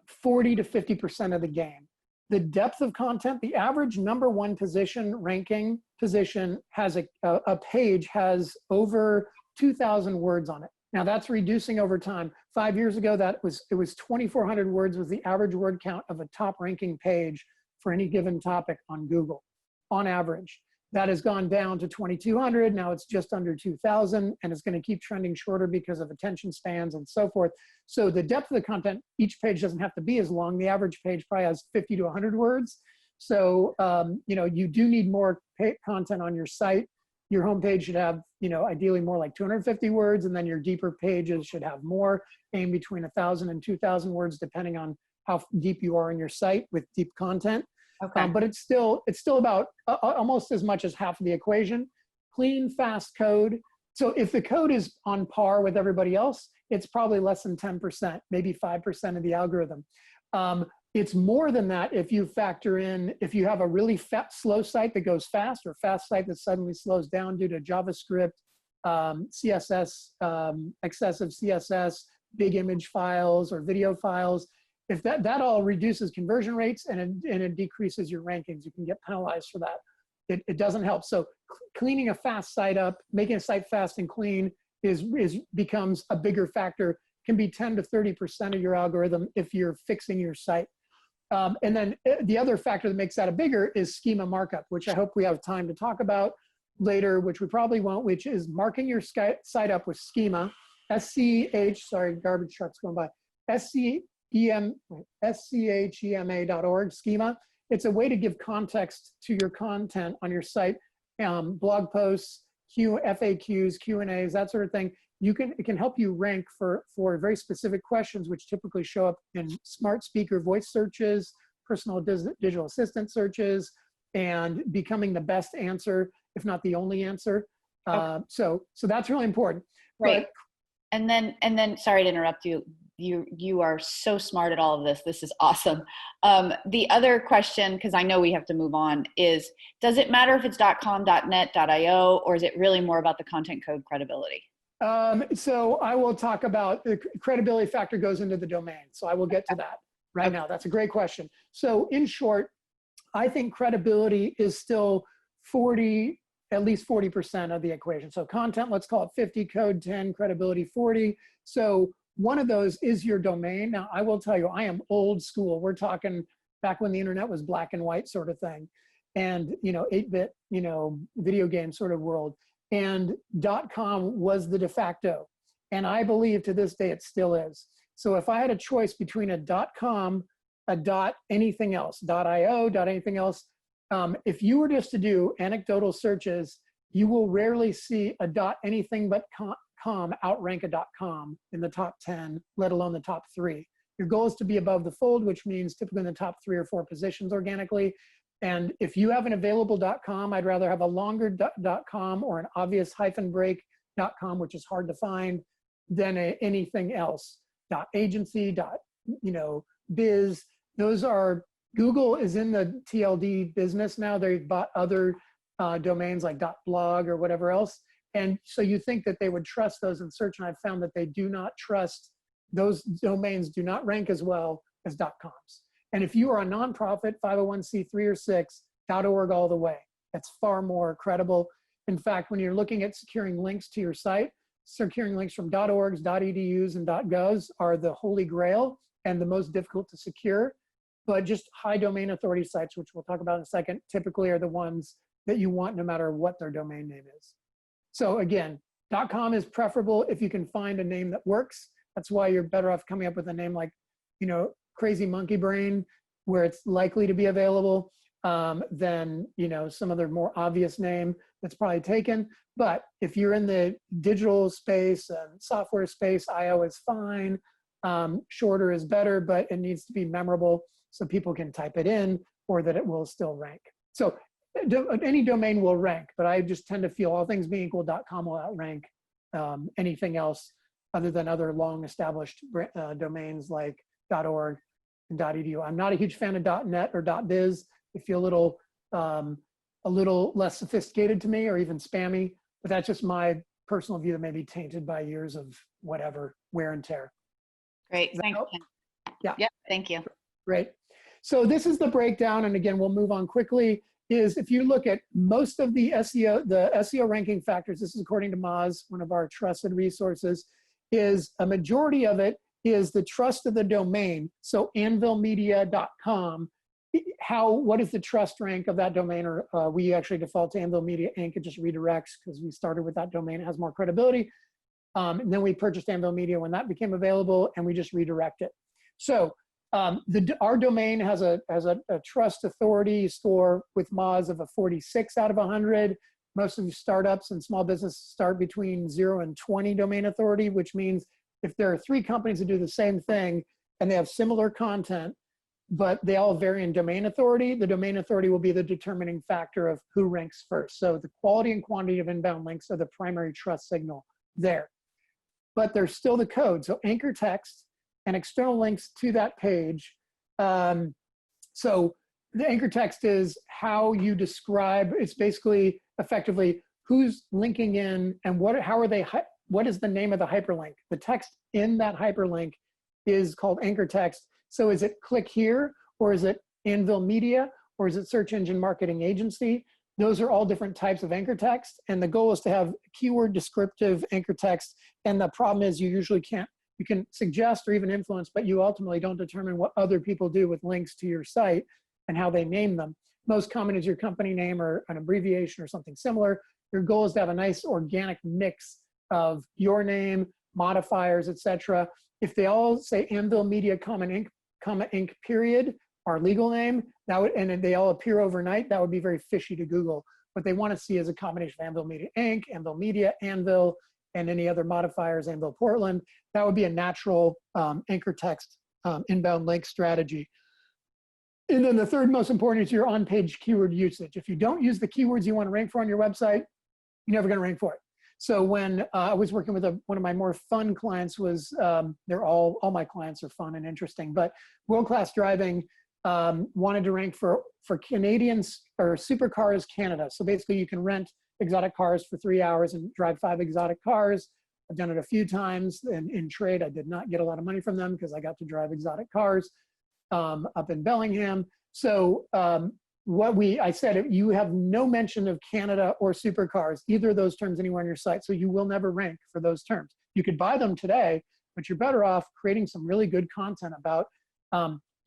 to 50% of the game. The depth of content, the average #1 position ranking position has a page has over 2,000 words on it. Now that's reducing over time. 5 years ago, it was 2,400 words was the average word count of a top ranking page for any given topic on Google, on average. That has gone down to 2,200. Now it's just under 2,000, and it's going to keep trending shorter because of attention spans and so forth. So the depth of the content, each page doesn't have to be as long. The average page probably has 50 to 100 words. So, you do need more content on your site. Your homepage should have, ideally more like 250 words, and then your deeper pages should have more, aim between 1,000 and 2,000 words, depending on how deep you are in your site with deep content. Okay. But it's still about almost as much as half of the equation. Clean, fast code. So if the code is on par with everybody else, it's probably less than 10%, maybe 5% of the algorithm. It's more than that if you factor in, if you have a really slow site that goes fast, or fast site that suddenly slows down due to JavaScript, CSS, excessive CSS, big image files or video files. If that all reduces conversion rates and it decreases your rankings, you can get penalized for that. It doesn't help. So cleaning a fast site up, making a site fast and clean becomes a bigger factor, can be 10 to 30% of your algorithm if you're fixing your site. And then the other factor that makes that a bigger is schema markup, which I hope we have time to talk about later, which we probably won't, which is marking your site up with schema, sorry, garbage truck's going by, schema.org, schema. It's a way to give context to your content on your site, blog posts, FAQs, Q&As, that sort of thing. It can help you rank for very specific questions, which typically show up in smart speaker voice searches, personal digital assistant searches, and becoming the best answer, if not the only answer. Okay. So that's really important. Right. But, and then, sorry to interrupt you. You are so smart at all of this. This is awesome. The other question, because I know we have to move on, is does it matter if it's .com, .net, .io, or is it really more about the content code credibility? So I will talk about the credibility factor goes into the domain. So I will get to that right now. That's a great question. So in short, I think credibility is still at least 40% of the equation. So content, let's call it 50, code 10, credibility 40. So one of those is your domain. Now, I will tell you, I am old school. We're talking back when the internet was black and white sort of thing, and 8-bit, video game sort of world. And .com was the de facto, and I believe to this day it still is. So if I had a choice between a .com, a anything else, .io, anything else, if you were just to do anecdotal searches, you will rarely see a anything but .com outrank a .com in the top 10, let alone the top 3. Your goal is to be above the fold, which means typically in the top 3 or 4 positions organically. And if you have an available .com, I'd rather have a longer .com or an obvious hyphen break .com, which is hard to find, than anything else. .agency, .biz. Those are, Google is in the TLD business now. They've bought other domains like .blog or whatever else. And so you think that they would trust those in search, and I've found that they do not trust, those domains do not rank as well as .coms. And if you are a nonprofit, 501c3 or 6, .org all the way. That's far more credible. In fact, when you're looking at securing links to your site, securing links from .orgs, .edus, and .govs are the holy grail and the most difficult to secure. But just high domain authority sites, which we'll talk about in a second, typically are the ones that you want no matter what their domain name is. So again, .com is preferable if you can find a name that works. That's why you're better off coming up with a name like, you know, Crazy Monkey Brain, where it's likely to be available, than, you know, some other more obvious name that's probably taken. But if you're in the digital space and software space, IO is fine. Shorter is better, but it needs to be memorable so people can type it in or that it will still rank. So any domain will rank, but I just tend to feel all things being equal, .com will outrank anything else other than other long established domains like .org and .edu. I'm not a huge fan of .net or .biz. They feel a little less sophisticated to me or even spammy, but that's just my personal view that may be tainted by years of whatever wear and tear. Great, thanks, Ken. Yeah. Yep, thank you. Great. So this is the breakdown, and again, we'll move on quickly, is if you look at most of the SEO ranking factors, this is according to MOZ, one of our trusted resources, is a majority of it is the trust of the domain. So anvilmedia.com, what is the trust rank of that domain? Or we actually default to Anvil Media Inc. It just redirects because we started with that domain. It has more credibility. And then we purchased Anvil Media when that became available, and we just redirect it. So our domain has a trust authority score with MOZ of a 46 out of 100. Most of the startups and small businesses start between 0 and 20 domain authority, which means if there are 3 companies that do the same thing and they have similar content, but they all vary in domain authority, the domain authority will be the determining factor of who ranks first. So the quality and quantity of inbound links are the primary trust signal there. But there's still the code. So anchor text and external links to that page. So the anchor text is how you describe, it's basically effectively who's linking in and what is the name of the hyperlink. The text in that hyperlink is called anchor text. So is it click here, or is it Anvil Media, or is it search engine marketing agency? Those are all different types of anchor text. And the goal is to have keyword descriptive anchor text. And the problem is you usually can't, you can suggest or even influence, but you ultimately don't determine what other people do with links to your site and how they name them. Most common is your company name or an abbreviation or something similar. Your goal is to have a nice organic mix of your name, modifiers, etc. If they all say Anvil Media, Inc, period, our legal name, that would, and they all appear overnight, that would be very fishy to Google. What they want to see is a combination of Anvil Media Inc, Anvil Media, Anvil, and any other modifiers, Anvil Portland. That would be a natural anchor text inbound link strategy. And then the third most important is your on-page keyword usage. If you don't use the keywords you want to rank for on your website, you're never going to rank for it. So when I was working with one of my more fun clients was, they're all my clients are fun and interesting, but World Class Driving wanted to rank for Canadians or Supercars Canada. So basically you can rent exotic cars for 3 hours and drive 5 exotic cars. I've done it a few times in trade. I did not get a lot of money from them because I got to drive exotic cars up in Bellingham. So I said, you have no mention of Canada or supercars, either of those terms anywhere on your site. So you will never rank for those terms. You could buy them today, but you're better off creating some really good content about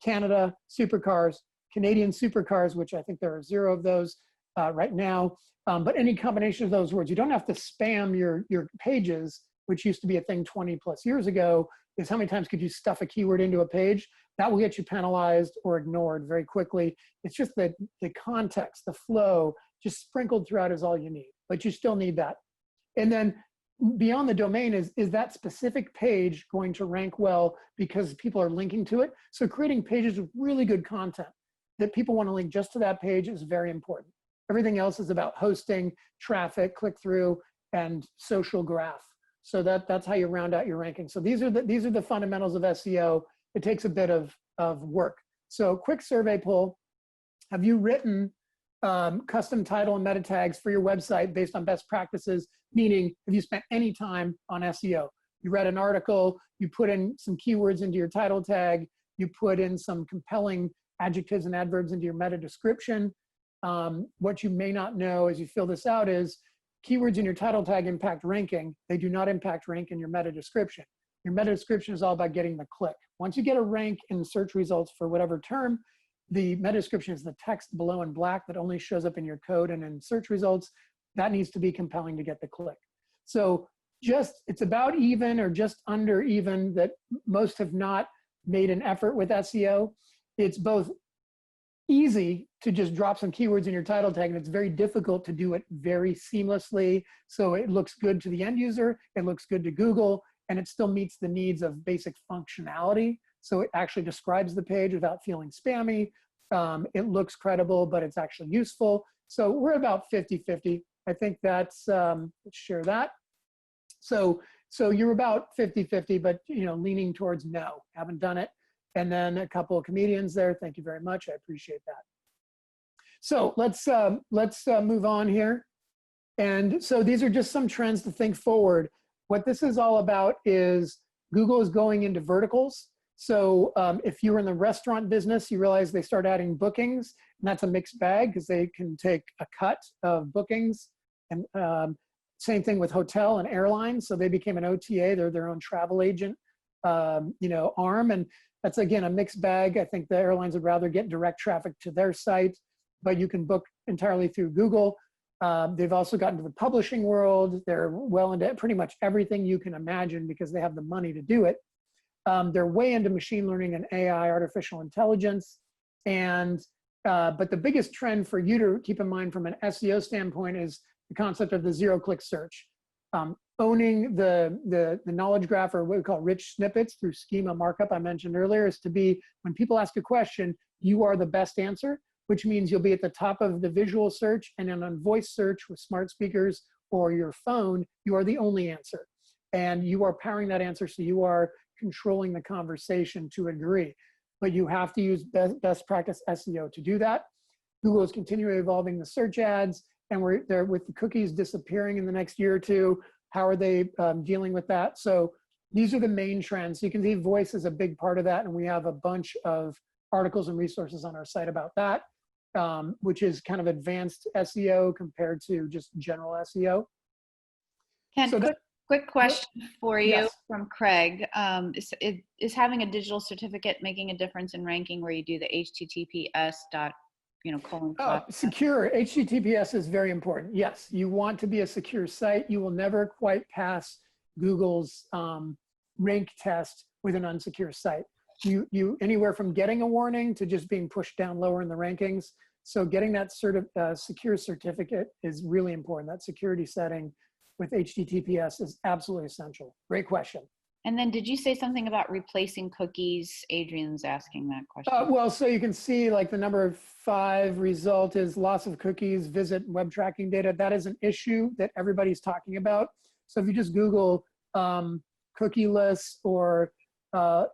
Canada, supercars, Canadian supercars, which I think there are 0 of those right now. But any combination of those words, you don't have to spam your pages, which used to be a thing 20+ years ago, is how many times could you stuff a keyword into a page? That will get you penalized or ignored very quickly. It's just the context, the flow, just sprinkled throughout is all you need, but you still need that. And then beyond the domain is that specific page going to rank well because people are linking to it? So creating pages with really good content that people want to link just to that page is very important. Everything else is about hosting, traffic, click-through, and social graph. So that's how you round out your ranking. So these are the fundamentals of SEO. It takes a bit of work. So quick survey poll. Have you written custom title and meta tags for your website based on best practices? Meaning, have you spent any time on SEO? You read an article, you put in some keywords into your title tag, You put in some compelling adjectives and adverbs into your meta description. What you may not know as you fill this out is keywords in your title tag impact ranking. They do not impact rank in your meta description. Your meta description is all about getting the click. Once you get a rank in search results for whatever term, the meta description is the text below in black that only shows up in your code and in search results. That needs to be compelling to get the click. So it's about even or just under even that most have not made an effort with SEO. It's both easy to just drop some keywords in your title tag, and it's very difficult to do it very seamlessly. So it looks good to the end user, it looks good to Google, and it still meets the needs of basic functionality. So it actually describes the page without feeling spammy. It looks credible, but it's actually useful. So we're about 50-50. I think that's, let's share that. So you're about 50-50, but leaning towards no, haven't done it. And then a couple of comedians there. Thank you very much. I appreciate that. So let's move on here. And so these are just some trends to think forward. What this is all about is Google is going into verticals. So if you were in the restaurant business, you realize they start adding bookings, and that's a mixed bag because they can take a cut of bookings. And same thing with hotel and airlines. So they became an OTA. They're their own travel agent, arm. And that's, again, a mixed bag. I think the airlines would rather get direct traffic to their site, but you can book entirely through Google. They've also gotten to the publishing world. They're well into pretty much everything you can imagine because they have the money to do it. They're way into machine learning and AI, artificial intelligence. And, but the biggest trend for you to keep in mind from an SEO standpoint is the concept of the zero-click search. Owning the knowledge graph, or what we call rich snippets through schema markup I mentioned earlier, is to be, when people ask a question, you are the best answer, which means you'll be at the top of the visual search, and then on voice search with smart speakers or your phone, you are the only answer. And you are powering that answer, so you are controlling the conversation to a degree. But you have to use best practice SEO to do that. Google is continually evolving the search ads, and we're there with the cookies disappearing in the next year or two. How are they dealing with that? So these are the main trends. You can see voice is a big part of that, and we have a bunch of articles and resources on our site about that, which is kind of advanced SEO compared to just general SEO. Ken, So quick question for you. Yes. From Craig. Is having a digital certificate making a difference in ranking where you do the HTTPS colon. Secure. HTTPS is very important. Yes, you want to be a secure site. You will never quite pass Google's rank test with an unsecure site. You anywhere from getting a warning to just being pushed down lower in the rankings. So getting that secure certificate is really important. That security setting with HTTPS is absolutely essential. Great question. And then did you say something about replacing cookies? Adrian's asking that question. Well, so you can see like the number 5 result is loss of cookies, visit web tracking data. That is an issue that everybody's talking about. So if you just Google cookieless or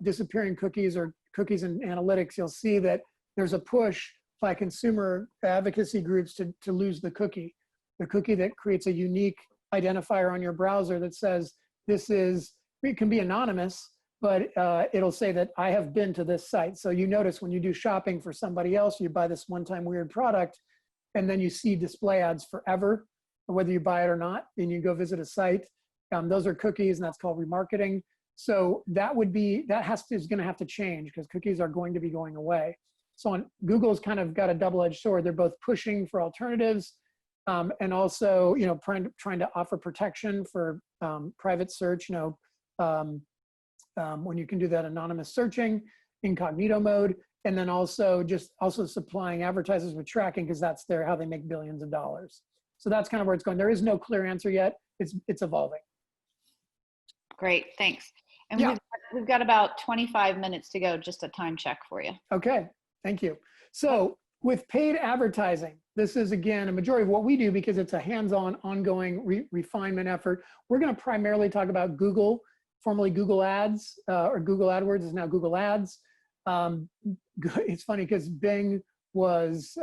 disappearing cookies or cookies in analytics, you'll see that there's a push by consumer advocacy groups to lose the cookie that creates a unique identifier on your browser that says it can be anonymous, but it'll say that I have been to this site. So you notice when you do shopping for somebody else, you buy this one-time weird product, and then you see display ads forever, whether you buy it or not, and you go visit a site. Those are cookies, and that's called remarketing. So that is going to have to change because cookies are going to be going away. So Google's kind of got a double-edged sword. They're both pushing for alternatives and also, trying to offer protection for private search. When you can do that anonymous searching, incognito mode, and then also supplying advertisers with tracking because that's how they make billions of dollars. So that's kind of where it's going. There is no clear answer yet. It's evolving. Great, thanks. And yeah. we've got about 25 minutes to go. Just a time check for you. Okay, thank you. So with paid advertising, this is, again, a majority of what we do because it's a hands-on, ongoing refinement effort. We're going to primarily talk about Google, formerly Google Ads, or Google AdWords is now Google Ads. It's funny because Bing was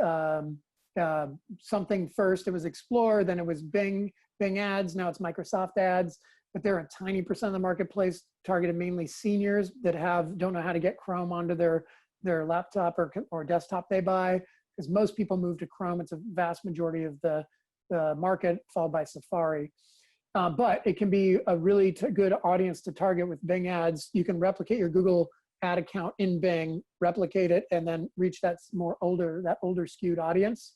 something first. It was Explorer, then it was Bing Ads, now it's Microsoft Ads. but they're a tiny percent of the marketplace, targeted mainly seniors that don't know how to get Chrome onto their laptop or desktop they buy, because most people move to Chrome. It's a vast majority of the market, followed by Safari. But it can be a really good audience to target with Bing ads. You can replicate your Google ad account in Bing, replicate it, and then reach that older skewed audience,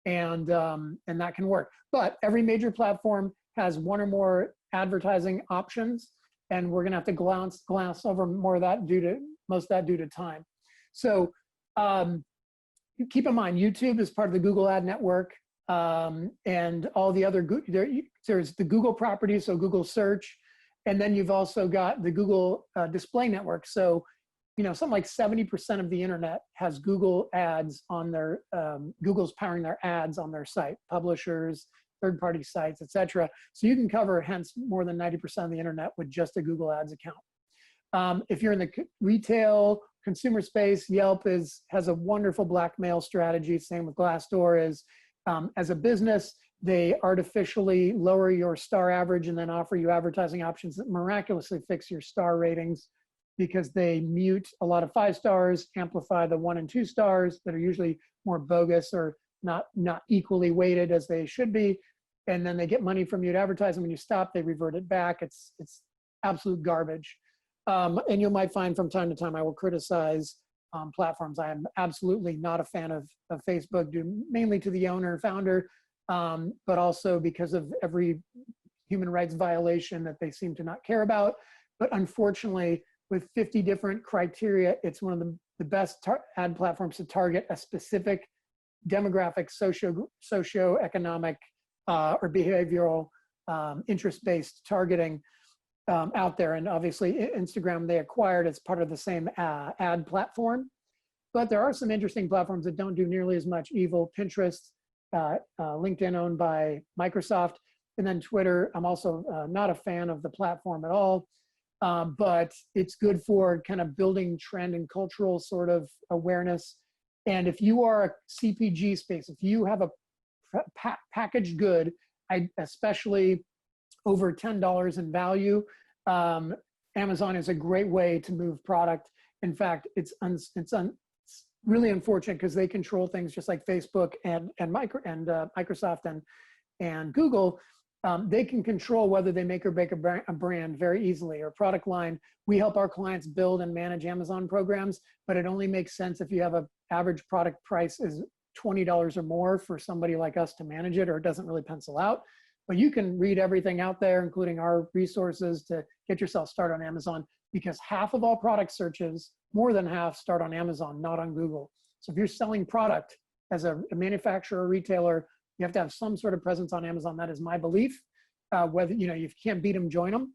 and that can work. But every major platform has one or more advertising options, and we're going to have to glance over more of that most of that due to time. So keep in mind, YouTube is part of the Google Ad Network, and all the other there's the Google properties, so Google Search, and then you've also got the Google Display Network. So something like 70% of the internet has Google ads on their, Google's powering their ads on their site, publishers, third-party sites, etc. So you can cover, hence, more than 90% of the internet with just a Google Ads account. If you're in the retail, consumer space, Yelp has a wonderful blackmail strategy. Same with Glassdoor is, as a business, they artificially lower your star average and then offer you advertising options that miraculously fix your star ratings, because they mute a lot of 5 stars, amplify the 1 and 2 stars that are usually more bogus or not equally weighted as they should be. And then they get money from you to advertise, and when you stop, they revert it back. It's absolute garbage. And you might find from time to time I will criticize platforms. I am absolutely not a fan of Facebook, due mainly to the owner, founder, but also because of every human rights violation that they seem to not care about. But unfortunately, with 50 different criteria, it's one of the best ad platforms to target a specific demographic, socio-economic, or behavioral interest-based targeting out there. And obviously, Instagram they acquired as part of the same ad platform. But there are some interesting platforms that don't do nearly as much evil. Pinterest, LinkedIn owned by Microsoft, and then Twitter. I'm also not a fan of the platform at all. But it's good for kind of building trend and cultural sort of awareness. And if you are a CPG space, if you have a packaged good, especially over $10 in value, Amazon is a great way to move product. In fact, it's really unfortunate because they control things just like Facebook and Microsoft and Google. They can control whether they make or break a brand very easily, or product line. We help our clients build and manage Amazon programs, but it only makes sense if you have an average product price is $20 or more for somebody like us to manage it, or it doesn't really pencil out. But you can read everything out there, including our resources, to get yourself started on Amazon, because half of all product searches, more than half, start on Amazon, not on Google. So if you're selling product as a manufacturer or retailer, you have to have some sort of presence on Amazon. That is my belief. Whether if you can't beat them, join them.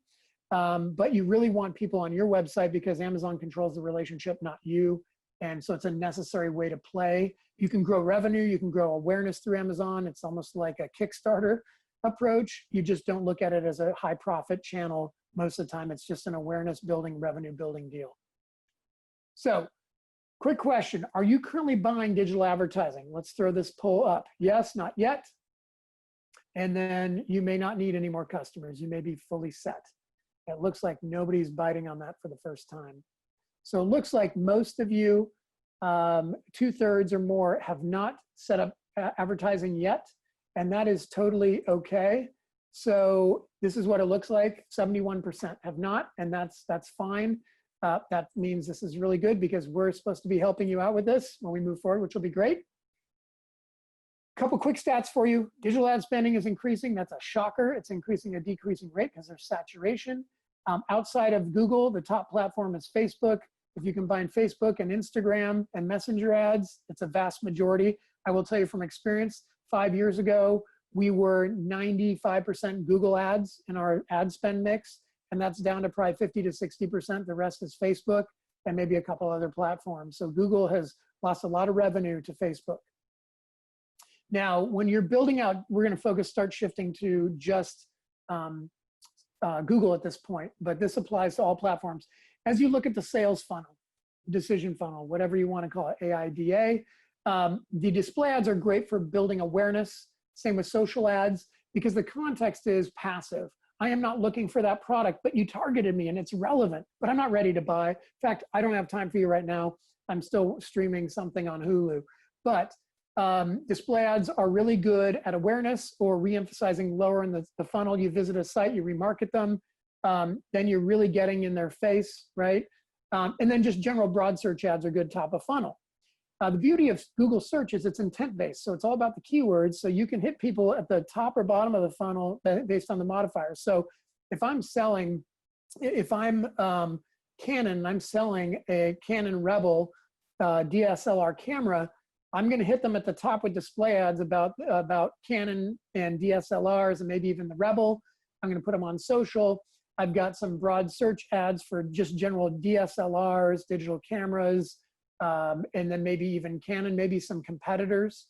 But you really want people on your website, because Amazon controls the relationship, not you. And so it's a necessary way to play. You can grow revenue. You can grow awareness through Amazon. It's almost like a Kickstarter approach. You just don't look at it as a high profit channel. Most of the time, it's just an awareness building, revenue building deal. So, quick question. Are you currently buying digital advertising? Let's throw this poll up. Yes, not yet. And then you may not need any more customers. You may be fully set. It looks like nobody's biting on that for the first time. So it looks like most of you, 2/3 or more, have not set up advertising yet. And that is totally okay. So this is what it looks like. 71% have not, and that's fine. That means this is really good, because we're supposed to be helping you out with this when we move forward, which will be great. Couple quick stats for you. Digital ad spending is increasing. That's a shocker. It's increasing at a decreasing rate because there's saturation. Outside of Google, the top platform is Facebook. If you combine Facebook and Instagram and Messenger ads, it's a vast majority. I will tell you from experience, 5 years ago, we were 95% Google ads in our ad spend mix, and that's down to probably 50 to 60%. The rest is Facebook and maybe a couple other platforms. So Google has lost a lot of revenue to Facebook. Now, when you're building out, we're going to start shifting to just Google at this point, but this applies to all platforms. As you look at the sales funnel, decision funnel, whatever you want to call it, AIDA, the display ads are great for building awareness. Same with social ads, because the context is passive. I am not looking for that product, but you targeted me and it's relevant, but I'm not ready to buy. In fact, I don't have time for you right now. I'm still streaming something on Hulu. But display ads are really good at awareness or re-emphasizing lower in the funnel. You visit a site, you remarket them, then you're really getting in their face, right? And then just general broad search ads are good top of funnel. The beauty of Google search is it's intent-based. So it's all about the keywords. So you can hit people at the top or bottom of the funnel based on the modifiers. So if I'm Canon, I'm selling a Canon Rebel DSLR camera, I'm going to hit them at the top with display ads about Canon and DSLRs and maybe even the Rebel. I'm going to put them on social. I've got some broad search ads for just general DSLRs, digital cameras, and then maybe even Canon, maybe some competitors.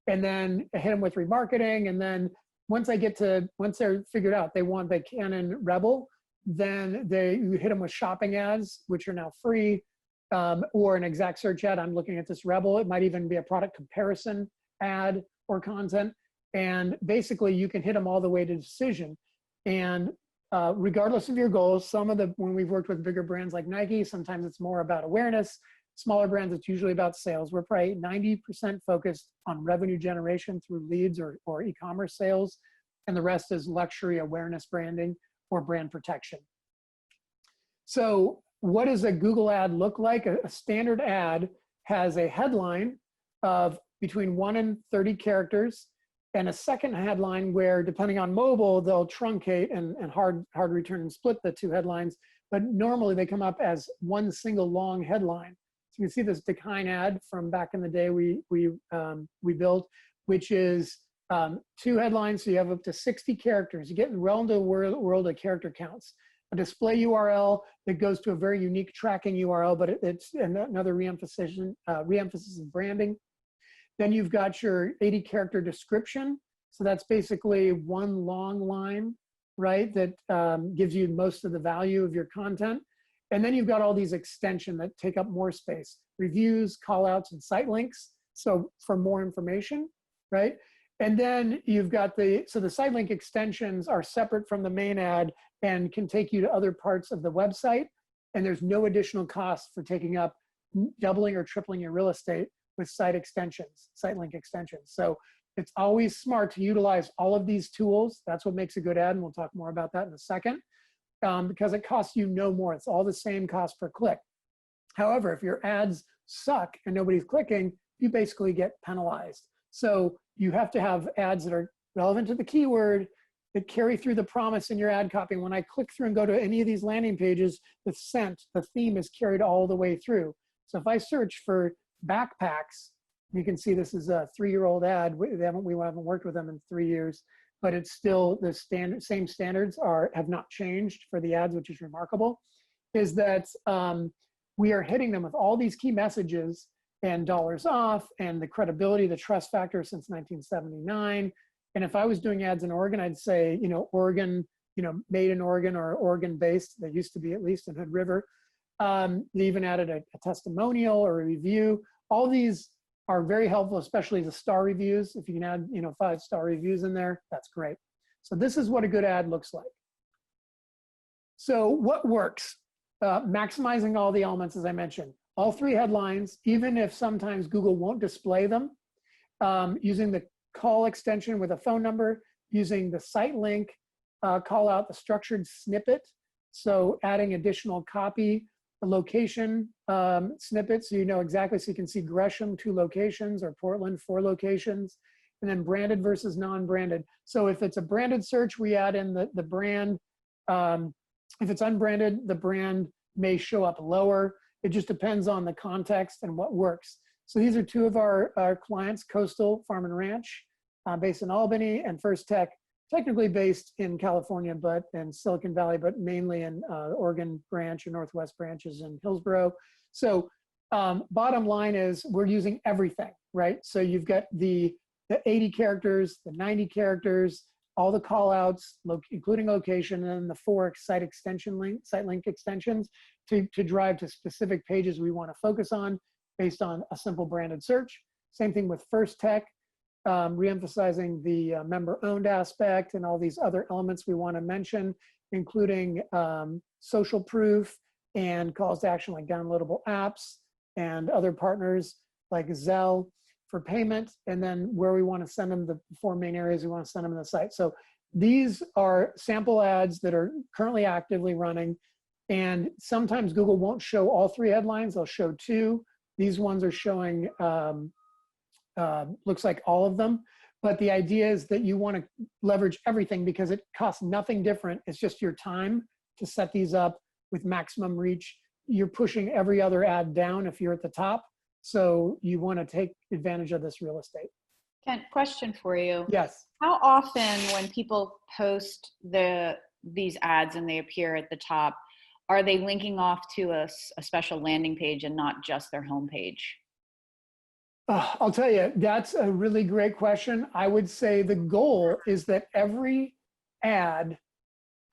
And then I hit them with remarketing. And then once they're figured out they want the Canon Rebel, then you hit them with shopping ads, which are now free. Or an exact search ad. I'm looking at this Rebel. It might even be a product comparison ad or content. And basically you can hit them all the way to decision. And regardless of your goals, when we've worked with bigger brands like Nike, sometimes it's more about awareness. Smaller brands, it's usually about sales. We're probably 90% focused on revenue generation through leads or e-commerce sales. And the rest is luxury awareness branding or brand protection. So what does a Google ad look like? A standard ad has a headline of between 1 and 30 characters and a second headline where, depending on mobile, they'll truncate and hard return and split the two headlines. But normally they come up as one single long headline. So you can see this Decline ad from back in the day we built, which is 2 headlines. So you have up to 60 characters. You get well into the world of character counts. A display URL that goes to a very unique tracking URL, but it's another re-emphasis of branding. Then you've got your 80 character description. So that's basically one long line, right? That gives you most of the value of your content. And then you've got all these extensions that take up more space: reviews, call outs, and site links. So for more information, right? And then you've got the site link extensions are separate from the main ad and can take you to other parts of the website. And there's no additional cost for taking up doubling or tripling your real estate with site link extensions. So it's always smart to utilize all of these tools. That's what makes a good ad. And we'll talk more about that in a second, because it costs you no more. It's all the same cost per click. However, if your ads suck and nobody's clicking, you basically get penalized. So you have to have ads that are relevant to the keyword, that carry through the promise in your ad copy. When I click through and go to any of these landing pages, the theme is carried all the way through. So if I search for backpacks, you can see this is a 3-year-old ad. We haven't worked with them in 3 years, but it's still the same standards have not changed for the ads, which is remarkable, is that we are hitting them with all these key messages and dollars off and the credibility, the trust factor since 1979. And if I was doing ads in Oregon, I'd say, Oregon, made in Oregon or Oregon based. They used to be, at least in Hood River. They even added a testimonial or a review. All these are very helpful, especially the star reviews. If you can add, 5-star reviews in there, that's great. So this is what a good ad looks like. So what works? Maximizing all the elements, as I mentioned. All 3 headlines, even if sometimes Google won't display them, using the call extension with a phone number, using the site link, call out the structured snippet. So adding additional copy, the location snippet, so you know exactly, so you can see Gresham 2 locations or Portland 4 locations, and then branded versus non-branded. So if it's a branded search, we add in the brand. If it's unbranded, the brand may show up lower. It just depends on the context and what works. So these are 2 of our clients: Coastal Farm and Ranch, based in Albany, and First Tech, technically based in California, but in Silicon Valley, but mainly in Oregon branch or Northwest branches in Hillsborough. So bottom line is we're using everything, right? So you've got the 80 characters, the 90 characters, all the call outs, including location, and then the 4 site link extensions to drive to specific pages we want to focus on based on a simple branded search. Same thing with First Tech. reemphasizing the member-owned aspect and all these other elements we want to mention, including social proof and calls to action like downloadable apps and other partners like Zelle for payment, and then where we want to send them, the 4 main areas we want to send them to the site. So these are sample ads that are currently actively running, and sometimes Google won't show all 3 headlines, they'll show 2. These ones are showing, looks like all of them, but the idea is that you want to leverage everything because it costs nothing different. It's just your time to set these up with maximum reach. You're pushing every other ad down if you're at the top. So you want to take advantage of this real estate. Kent, question for you. Yes. How often when people post these ads and they appear at the top, are they linking off to a special landing page and not just their homepage? I'll tell you, that's a really great question. I would say the goal is that every ad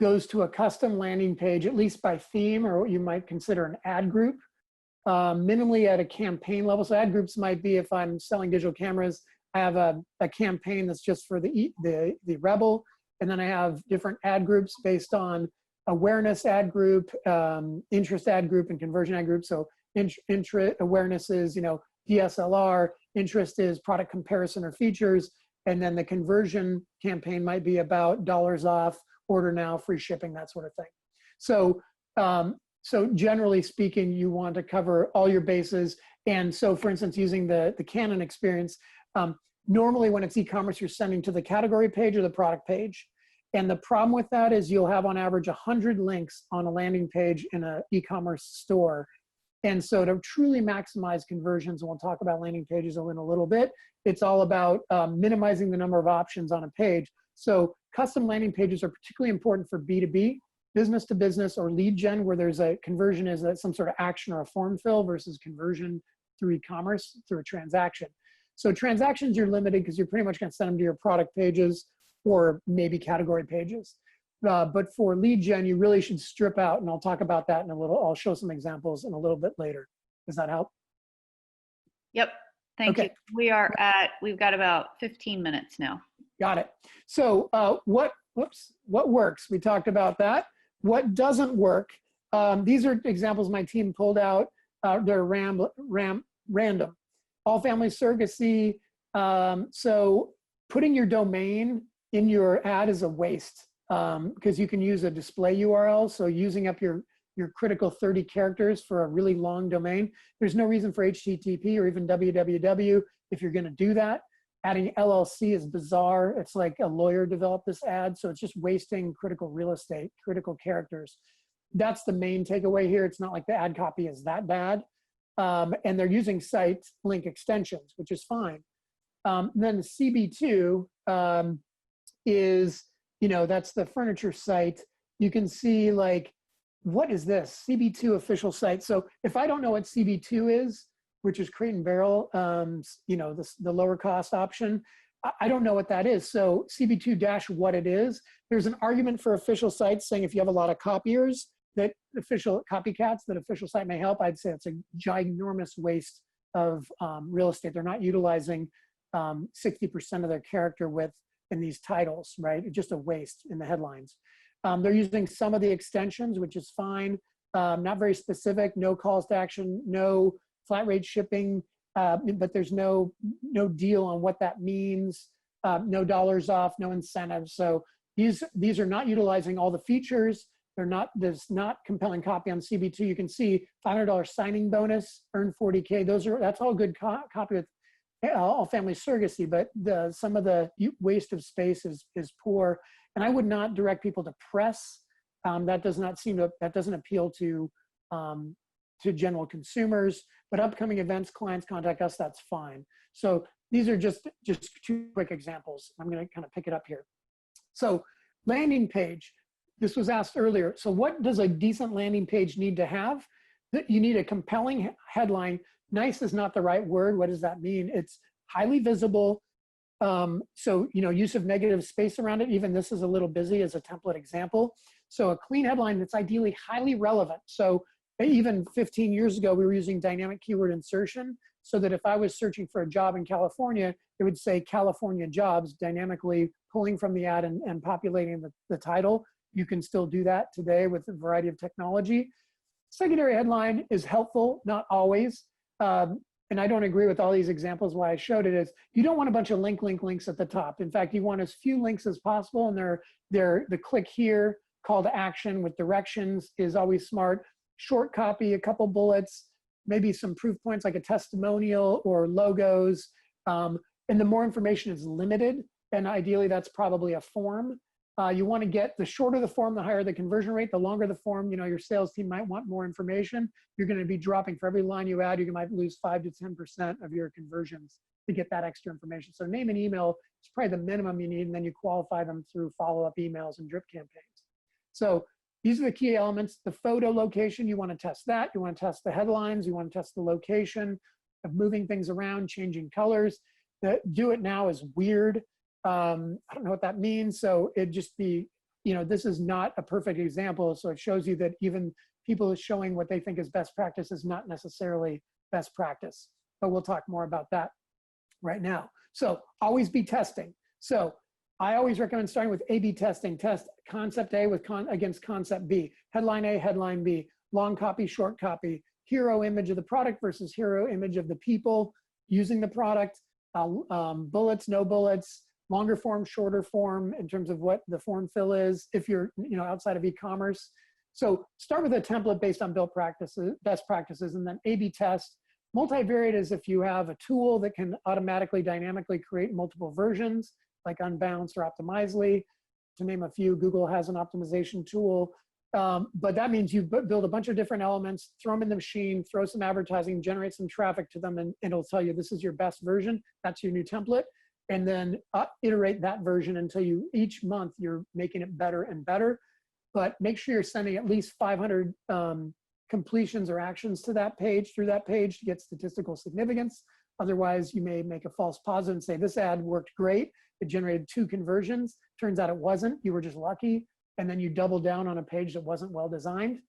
goes to a custom landing page, at least by theme, or what you might consider an ad group, minimally at a campaign level. So ad groups might be, if I'm selling digital cameras, I have a campaign that's just for the Rebel, and then I have different ad groups based on awareness ad group, interest ad group, and conversion ad group. So awareness is, DSLR, interest is product comparison or features, and then the conversion campaign might be about dollars off, order now, free shipping, that sort of thing. So, so generally speaking, you want to cover all your bases. And so, for instance, using the Canon experience, normally when it's e-commerce, you're sending to the category page or the product page. And the problem with that is you'll have on average 100 links on a landing page in an e-commerce store. And so to truly maximize conversions, and we'll talk about landing pages in a little bit, it's all about minimizing the number of options on a page. So custom landing pages are particularly important for B2B, business to business, or lead gen, where there's a conversion is some sort of action or a form fill versus conversion through e-commerce, through a transaction. So transactions, you're limited because you're pretty much going to send them to your product pages or maybe category pages. But for lead gen, you really should strip out, and I'll talk about that in a little, I'll show some examples in a little bit later. Does that help? Yep, thank you. We've got about 15 minutes now. Got it. So what works? We talked about that. What doesn't work? These are examples my team pulled out. They're random. All family surrogacy. So putting your domain in your ad is a waste because you can use a display URL. So using up your critical 30 characters for a really long domain, there's no reason for HTTP or even www if you're going to do that. Adding LLC is bizarre. It's like a lawyer developed this ad, so it's just wasting critical real estate, critical characters. That's the main takeaway here. It's not like the ad copy is that bad. And they're using site link extensions, which is fine. Then the CB2 is, that's the furniture site. You can see like, what is this? CB2 official site. So if I don't know what CB2 is, which is Crate and Barrel, the lower cost option, I don't know what that is. So CB2 what it is, there's an argument for official sites saying if you have a lot of copiers, that official copycats, that official site may help. I'd say it's a ginormous waste of real estate. They're not utilizing 60% of their character width in these titles, right? It's just a waste in the headlines. They're using some of the extensions, which is fine. Not very specific, no calls to action, no flat rate shipping, but there's no deal on what that means, no dollars off, no incentives. So these are not utilizing all the features. There's not compelling copy on CB2. You can see $500 signing bonus, earn 40K. That's all good copy with all family surrogacy, but some of the waste of space is poor. And I would not direct people to press. That doesn't appeal to general consumers, but upcoming events, clients contact us, that's fine. So these are just 2 quick examples. I'm going to kind of pick it up here. So landing page, this was asked earlier. So what does a decent landing page need to have? You need a compelling headline. Nice is not the right word. What does that mean? It's highly visible. So, use of negative space around it. Even this is a little busy as a template example. So a clean headline that's ideally highly relevant. So even 15 years ago, we were using dynamic keyword insertion. so that if I was searching for a job in California, it would say California jobs, dynamically pulling from the ad and populating the title. You can still do that today with a variety of technology. Secondary headline is helpful, not always. And I don't agree with all these examples. Why I showed it is you don't want a bunch of links at the top. In fact, you want as few links as possible, and they're the click here, call to action with directions is always smart. Short copy, a couple bullets, maybe some proof points like a testimonial or logos. And the more information is limited, and ideally that's probably a form. You want to get the shorter the form, the higher the conversion rate. The longer the form, your sales team might want more information. You're going to be dropping for every line you add. You might lose 5 to 10% of your conversions to get that extra information. So name and email is probably the minimum you need, and then you qualify them through follow-up emails and drip campaigns. So these are the key elements. The photo location, you want to test that. You want to test the headlines. You want to test the location of moving things around, changing colors. The do it now is weird. I don't know what that means. So it just be, this is not a perfect example. So it shows you that even people showing what they think is best practice is not necessarily best practice. But we'll talk more about that right now. So always be testing. So I always recommend starting with A/B testing. Test concept A against concept B. Headline A, headline B. Long copy, short copy. Hero image of the product versus hero image of the people using the product. Bullets, no bullets. Longer form, shorter form in terms of what the form fill is if you're outside of e-commerce. So start with a template based on best practices, and then A/B test. Multivariate is if you have a tool that can automatically, dynamically create multiple versions, like Unbalanced or Optimizely. To name a few, Google has an optimization tool. But that means you build a bunch of different elements, throw them in the machine, throw some advertising, generate some traffic to them, and it'll tell you this is your best version. That's your new template. And then iterate that version until each month you're making it better and better. But make sure you're sending at least 500 completions or actions to that page, through that page, to get statistical significance. Otherwise, you may make a false positive and say, this ad worked great. It generated 2 conversions. Turns out it wasn't. You were just lucky. And then you double down on a page that wasn't well designed.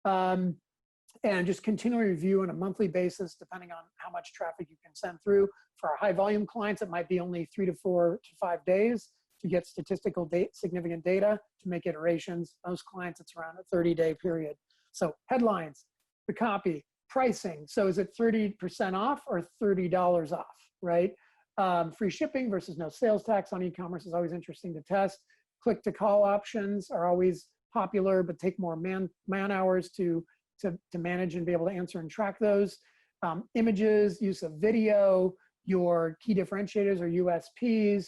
And just continually review on a monthly basis, depending on how much traffic you can send through. For our high volume clients, it might be only 3 to 4 to 5 days to get statistical significant data to make iterations. Most clients, it's around a 30-day period. So headlines, the copy, pricing. So is it 30% off or $30 off, right? Free shipping versus no sales tax on e-commerce is always interesting to test. Click to call options are always popular, but take more man hours to manage and be able to answer and track those. Images, use of video, your key differentiators or USPs,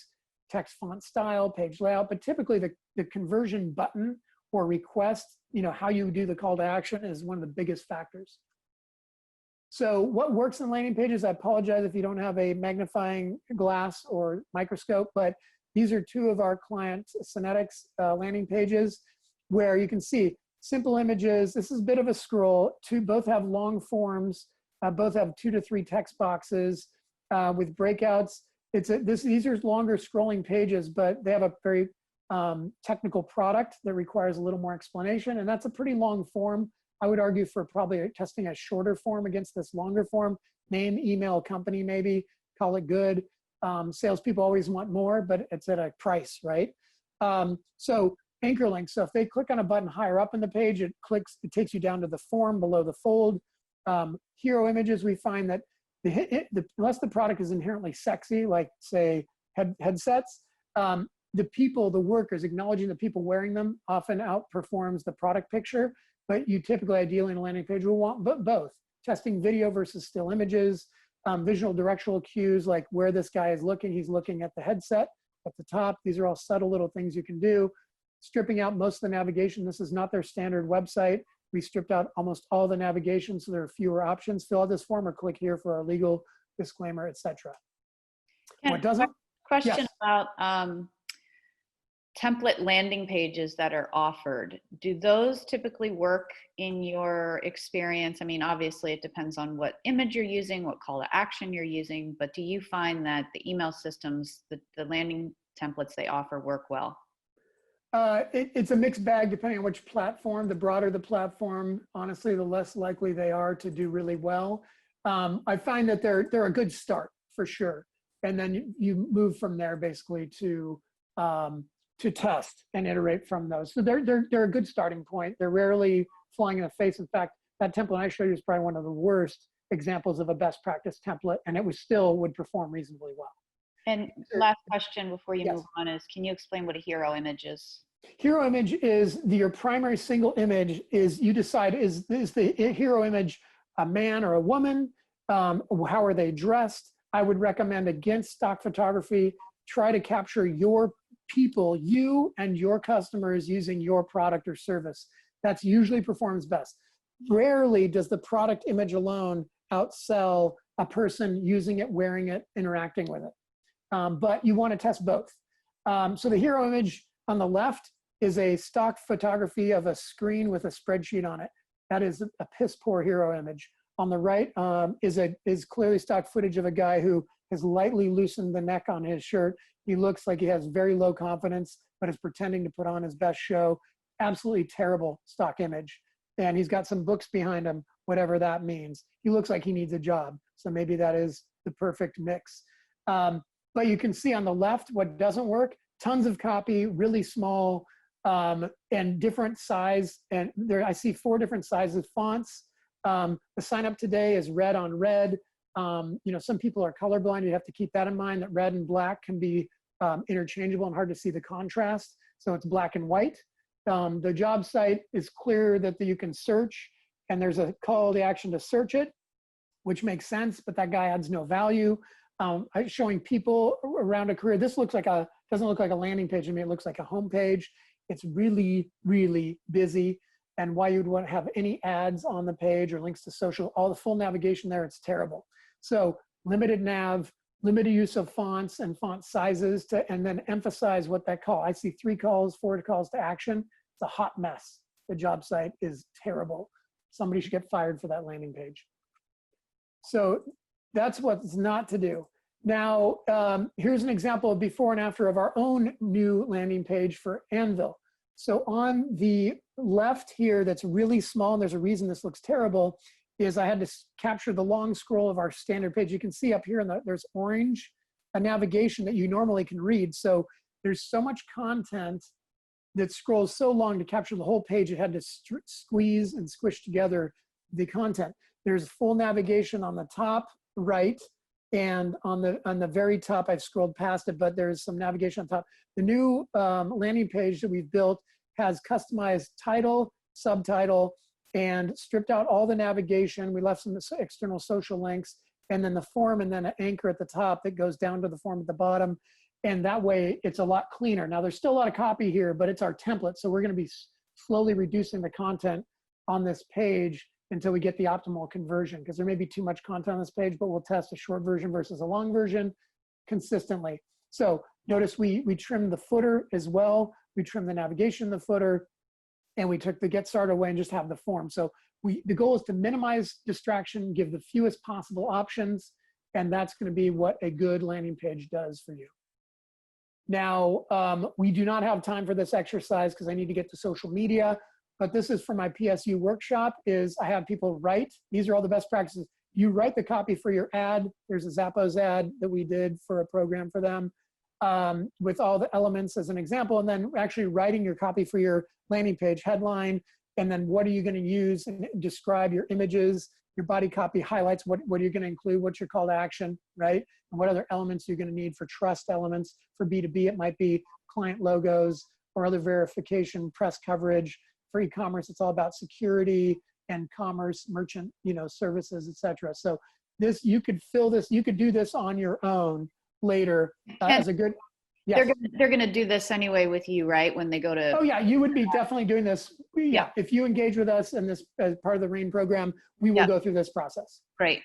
text font style, page layout, but typically the conversion button or request, how you do the call to action is one of the biggest factors. So what works in landing pages, I apologize if you don't have a magnifying glass or microscope, but these are 2 of our client Synetics landing pages where you can see simple images. This is a bit of a scroll. Both have long forms. Both have 2 to 3 text boxes with breakouts. These are longer scrolling pages, but they have a very technical product that requires a little more explanation, and that's a pretty long form. I would argue for probably testing a shorter form against this longer form. Name, email, company, maybe call it good. Salespeople always want more, but it's at a price, right? So anchor links. So if they click on a button higher up in the page, it takes you down to the form below the fold. Hero images, we find that unless the product is inherently sexy, like say headsets, the people, the workers, acknowledging the people wearing them often outperforms the product picture. But you typically, ideally in a landing page, will want both. Testing video versus still images, visual directional cues, like where this guy is looking, he's looking at the headset at the top. These are all subtle little things you can do. Stripping out most of the navigation. This is not their standard website. We stripped out almost all the navigation, so there are fewer options. Fill out this form or click here for our legal disclaimer, etc. What doesn't? Question Yes. about template landing pages that are offered. Do those typically work in your experience? I mean, obviously it depends on what image you're using, what call to action you're using, but do you find that the email systems, the landing templates they offer work well? It's a mixed bag depending on which platform. The broader the platform, honestly, the less likely they are to do really well. I find that they're a good start for sure. And then you move from there basically to test and iterate from those. So they're a good starting point. They're rarely flying in the face. In fact, that template I showed you is probably one of the worst examples of a best practice template, and it still would perform reasonably well. And last question before you Yes. move on is, can you explain what a hero image is? Hero image is your primary single image. Is you decide is the hero image a man or a woman? How are they dressed? I would recommend against stock photography. Try to capture your people, you and your customers using your product or service. That's usually performs best. Rarely does the product image alone outsell a person using it, wearing it, interacting with it. But you want to test both. So the hero image on the left is a stock photography of a screen with a spreadsheet on it. That is a piss poor hero image. On the right is clearly stock footage of a guy who has lightly loosened the neck on his shirt. He looks like he has very low confidence, but is pretending to put on his best show. Absolutely terrible stock image. And he's got some books behind him, whatever that means. He looks like he needs a job. So maybe that is the perfect mix. But you can see on the left what doesn't work. Tons of copy, really small, and different size. And there I see 4 different sizes fonts. The sign up today is red on red. Some people are colorblind. You have to keep that in mind, that red and black can be interchangeable and hard to see the contrast. So it's black and white. The job site is clear that you can search, and there's a call to action to search it, which makes sense, but that guy adds no value. Showing people around a career. This doesn't look like a landing page to me. It looks like a home page. It's really, really busy. And why you'd want to have any ads on the page or links to social, all the full navigation there, it's terrible. So limited nav, limited use of fonts and font sizes and then emphasize what that call. I see 3 calls, 4 calls to action. It's a hot mess. The job site is terrible. Somebody should get fired for that landing page. So that's what's not to do. Now, here's an example of before and after of our own new landing page for Anvil. So on the left here, that's really small, and there's a reason this looks terrible, is I had to capture the long scroll of our standard page. You can see up here, there's orange, a navigation that you normally can read. So there's so much content that scrolls so long to capture the whole page, it had to squeeze and squish together the content. There's full navigation on the top right, and on the very top, I've scrolled past it, but there's some navigation on top. The new landing page that we've built has customized title, subtitle, and stripped out all the navigation. We left some external social links, and then the form, and then an anchor at the top that goes down to the form at the bottom. And that way, it's a lot cleaner. Now, there's still a lot of copy here, but it's our template. So we're going to be slowly reducing the content on this page until we get the optimal conversion, because there may be too much content on this page, but we'll test a short version versus a long version consistently. So notice we trimmed the footer as well. We trimmed the navigation in the footer, and we took the get started away and just have the form. So the goal is to minimize distraction, give the fewest possible options, and that's going to be what a good landing page does for you. Now, we do not have time for this exercise because I need to get to social media. But this is for my PSU workshop, is I have people write. These are all the best practices. You write the copy for your ad. There's a Zappos ad that we did for a program for them with all the elements as an example, and then actually writing your copy for your landing page headline, and then what are you going to use and describe your images, your body copy highlights, what are you going to include, what's your call to action, right? And what other elements you're going to need for trust elements. For B2B, it might be client logos or other verification, press coverage. For e-commerce, it's all about security and commerce, merchant, services, etc. So you could fill this, you could do this on your own later as a good. Yes. They're gonna do this anyway with you, right? When they go to. Oh yeah, you would be definitely doing this. Yeah, if you engage with us in this as part of the RAIN program, we will go through this process. Great.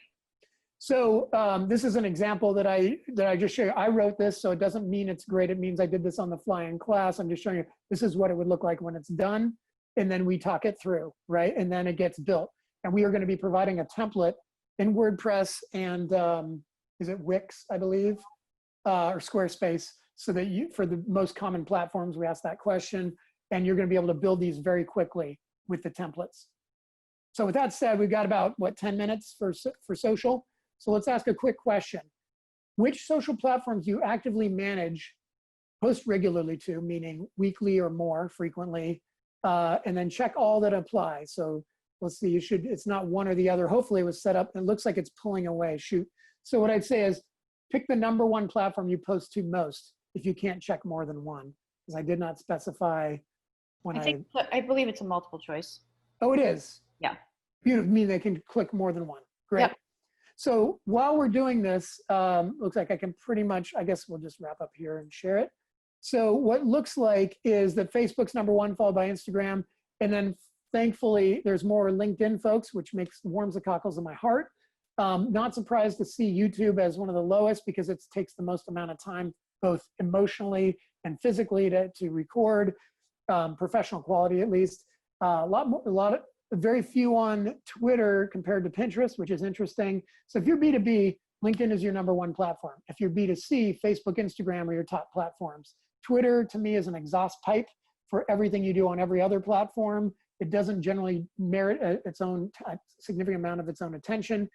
So this is an example that I just showed you. I wrote this, so it doesn't mean it's great. It means I did this on the fly in class. I'm just showing you this is what it would look like when it's done. And then we talk it through, right? And then it gets built. And we are going to be providing a template in WordPress and is it Wix, I believe, or Squarespace, so that for the most common platforms, we ask that question, and you're going to be able to build these very quickly with the templates. So with that said, we've got about, what, 10 minutes for social? So let's ask a quick question. Which social platforms do you actively manage, post regularly to, meaning weekly or more frequently, and then check all that apply. So let's see, it's not one or the other. Hopefully it was set up, it looks like it's pulling away, shoot. So what I'd say is pick the #1 platform you post to most if you can't check more than one, because I did not specify when I believe it's a multiple choice. Oh, it is? Yeah. Beautiful, mean they can click more than one. Great. Yep. So while we're doing this, looks like I can pretty much, I guess we'll just wrap up here and share it. So what looks like is that Facebook's #1, followed by Instagram. And then thankfully there's more LinkedIn folks, which warms the cockles of my heart. Not surprised to see YouTube as one of the lowest because it takes the most amount of time, both emotionally and physically to record, professional quality at least. Very few on Twitter compared to Pinterest, which is interesting. So if you're B2B, LinkedIn is your #1 platform. If you're B2C, Facebook, Instagram are your top platforms. Twitter, to me, is an exhaust pipe for everything you do on every other platform. It doesn't generally merit its own significant amount of its own attention.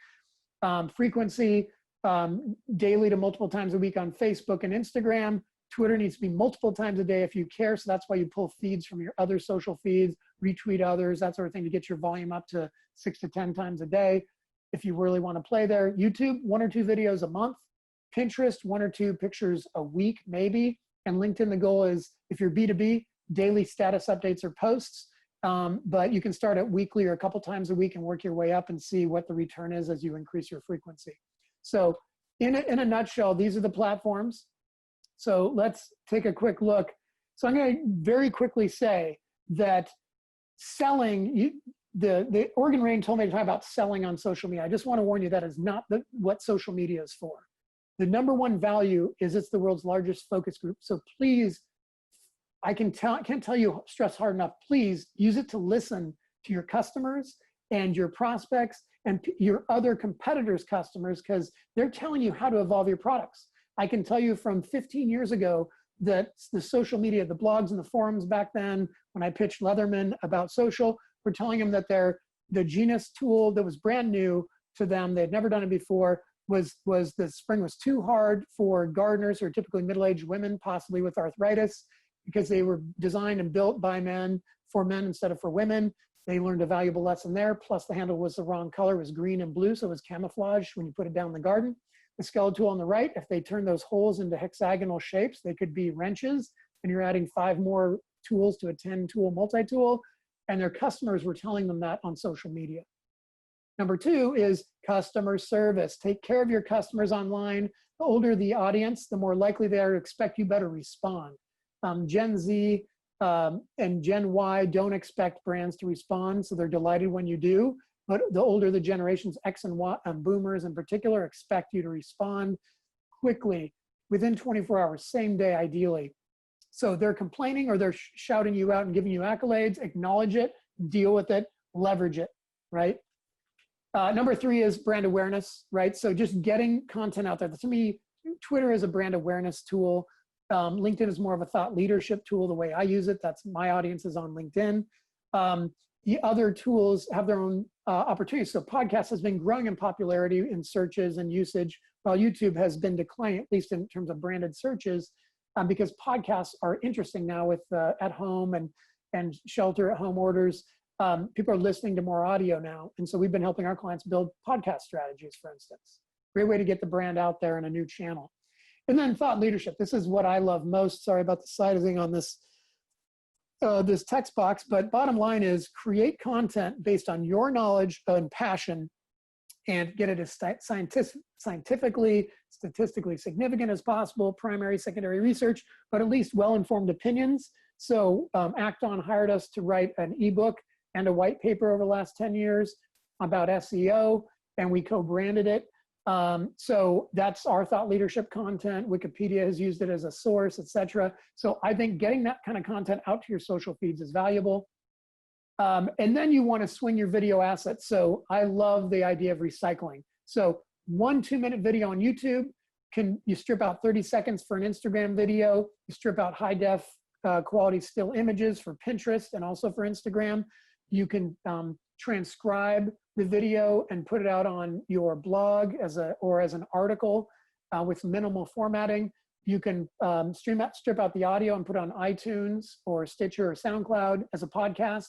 Frequency, daily to multiple times a week on Facebook and Instagram. Twitter needs to be multiple times a day if you care. So that's why you pull feeds from your other social feeds, retweet others, that sort of thing to get your volume up to 6 to 10 times a day. If you really want to play there, YouTube, 1 or 2 videos a month. Pinterest, 1 or 2 pictures a week, maybe. And LinkedIn, the goal is, if you're B2B, daily status updates or posts. But you can start at weekly or a couple times a week and work your way up and see what the return is as you increase your frequency. So in a nutshell, these are the platforms. So let's take a quick look. So I'm going to very quickly say that selling, the Oregon Rain told me to talk about selling on social media. I just want to warn you that is not what social media is for. The #1 value is it's the world's largest focus group. So please, I can't tell you, stress hard enough, please use it to listen to your customers and your prospects and your other competitors' customers, because they're telling you how to evolve your products. I can tell you from 15 years ago that the social media, the blogs and the forums back then, when I pitched Leatherman about social, were telling them that the Genius tool that was brand new to them, they'd never done it before, was the spring was too hard for gardeners who are typically middle-aged women, possibly with arthritis, because they were designed and built by men for men instead of for women. They learned a valuable lesson there. Plus the handle was the wrong color, it was green and blue, so it was camouflage when you put it down in the garden. The skeleton tool on the right, if they turn those holes into hexagonal shapes, they could be wrenches, and you're adding 5 more tools to a 10-tool multi-tool, and their customers were telling them that on social media. #2 is customer service. Take care of your customers online. The older the audience, the more likely they are to expect you better respond. Gen Z and Gen Y don't expect brands to respond, so they're delighted when you do. But the older the generations, X and Y, boomers in particular, expect you to respond quickly, within 24 hours, same day ideally. So they're complaining or they're shouting you out and giving you accolades, acknowledge it, deal with it, leverage it, right? #3 is brand awareness, right? So just getting content out there. To me, Twitter is a brand awareness tool. LinkedIn is more of a thought leadership tool, the way I use it. That's my audience is on LinkedIn. The other tools have their own opportunities. So podcast has been growing in popularity in searches and usage, while YouTube has been declining, at least in terms of branded searches, because podcasts are interesting now with at home and shelter at home orders. People are listening to more audio now. And so we've been helping our clients build podcast strategies, for instance. Great way to get the brand out there in a new channel. And then thought leadership. This is what I love most. Sorry about the sizing on this text box, but bottom line is create content based on your knowledge and passion and get it as scientifically, statistically significant as possible, primary, secondary research, but at least well-informed opinions. So Acton hired us to write an ebook and a white paper over the last 10 years about SEO, and we co-branded it. So that's our thought leadership content. Wikipedia has used it as a source, etc. So I think getting that kind of content out to your social feeds is valuable. And then you want to swing your video assets. So I love the idea of recycling. So 1 2-minute video on YouTube, you strip out 30 seconds for an Instagram video, you strip out high def quality still images for Pinterest and also for Instagram. You can transcribe the video and put it out on your blog or as an article with minimal formatting. You can strip out the audio and put it on iTunes or Stitcher or SoundCloud as a podcast.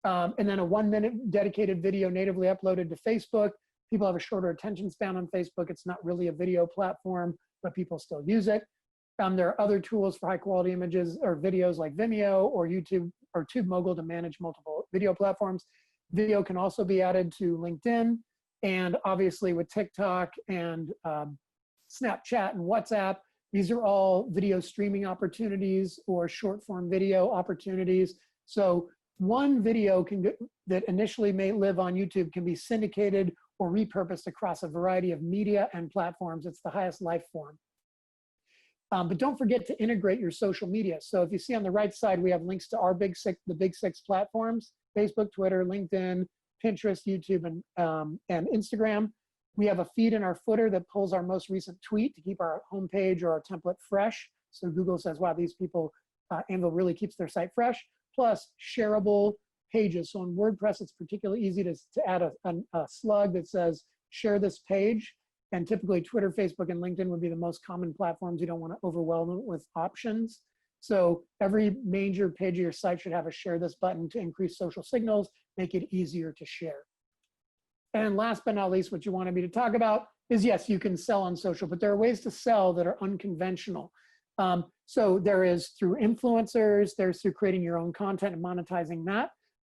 And then a 1-minute dedicated video natively uploaded to Facebook. People have a shorter attention span on Facebook. It's not really a video platform, but people still use it. There are other tools for high quality images or videos like Vimeo or YouTube or TubeMogul to manage multiple video platforms. Video can also be added to LinkedIn, and obviously with TikTok and Snapchat and WhatsApp, these are all video streaming opportunities or short form video opportunities. So one video that initially may live on YouTube can be syndicated or repurposed across a variety of media and platforms. It's the highest life form. But don't forget to integrate your social media. So if you see on the right side, we have links to our the big six platforms: Facebook, Twitter, LinkedIn, Pinterest, YouTube, and Instagram. We have a feed in our footer that pulls our most recent tweet to keep our homepage or our template fresh. So Google says, wow, these people, Anvil really keeps their site fresh. Plus shareable pages. So in WordPress, it's particularly easy to add a slug that says, share this page. And typically Twitter, Facebook, and LinkedIn would be the most common platforms. You don't want to overwhelm them with options. So every major page of your site should have a share this button to increase social signals, make it easier to share. And last but not least, what you wanted me to talk about is, yes, you can sell on social, but there are ways to sell that are unconventional. So there is through influencers, there's through creating your own content and monetizing that.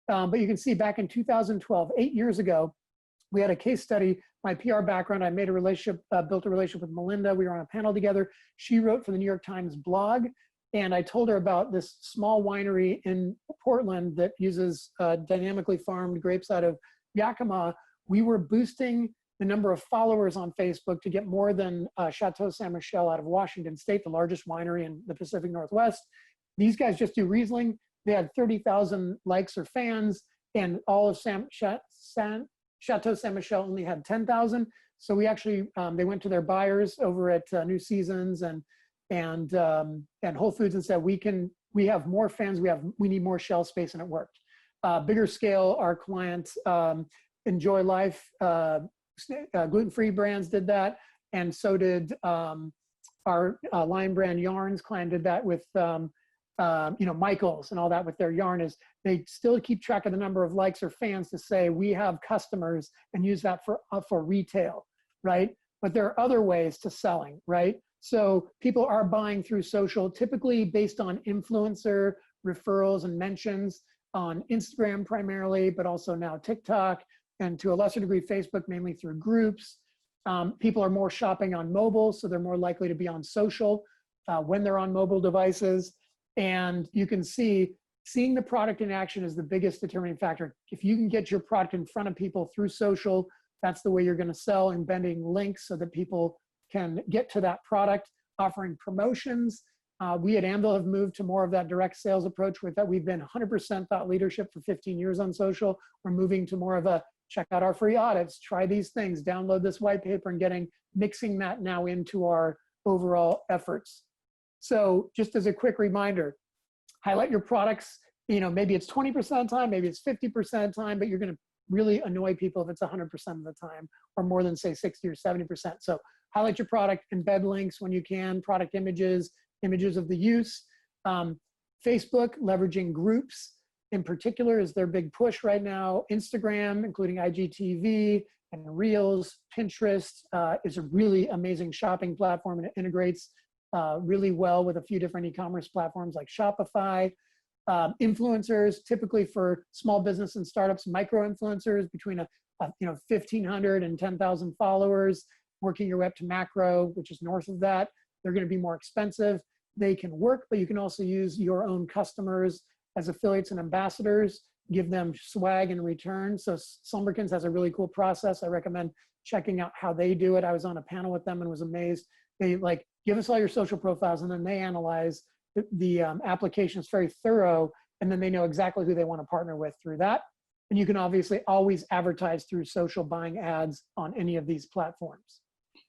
But you can see back in 2012, 8 years ago, we had a case study. My PR background, I made a relationship, built a relationship with Melinda. We were on a panel together. She wrote for the New York Times blog. And I told her about this small winery in Portland that uses dynamically farmed grapes out of Yakima. We were boosting the number of followers on Facebook to get more than Chateau Saint Michel out of Washington State, the largest winery in the Pacific Northwest. These guys just do Riesling. They had 30,000 likes or fans, and all of Chateau Saint Michel only had 10,000. So we actually, they went to their buyers over at New Seasons and Whole Foods and said, we have more fans, we need more shelf space, and it worked. Bigger scale, our client, Enjoy Life, gluten-free brands did that, and so did our Lion Brand Yarns client did that with Michaels and all that with their yarn. Is they still keep track of the number of likes or fans to say we have customers and use that for retail, right? But there are other ways to selling, right? So people are buying through social, typically based on influencer referrals and mentions on Instagram primarily, but also now TikTok, and to a lesser degree, Facebook, mainly through groups. People are more shopping on mobile, so they're more likely to be on social when they're on mobile devices. And you can see, seeing the product in action is the biggest determining factor. If you can get your product in front of people through social, that's the way you're going to sell, embedding links so that people can get to that product, offering promotions. We at Anvil have moved to more of that direct sales approach with that. We've been 100% thought leadership for 15 years on social. We're moving to more of a check out our free audits, try these things, download this white paper, and mixing that now into our overall efforts. So just as a quick reminder, highlight your products. Maybe it's 20% of the time, maybe it's 50% of the time, but you're going to really annoy people if it's 100% of the time, or more than say 60 or 70%. So highlight your product, embed links when you can, product images of the use. Facebook, leveraging groups in particular is their big push right now. Instagram, including IGTV and Reels. Pinterest is a really amazing shopping platform, and it integrates really well with a few different e-commerce platforms like Shopify. Influencers, typically for small business and startups, micro-influencers between 1,500 and 10,000 followers, working your way up to macro, which is north of that. They're going to be more expensive. They can work, but you can also use your own customers as affiliates and ambassadors, give them swag in return. So Slumberkins has a really cool process. I recommend checking out how they do it. I was on a panel with them and was amazed. They give us all your social profiles, and then they analyze the applications very thorough, and then they know exactly who they want to partner with through that. And you can obviously always advertise through social, buying ads on any of these platforms.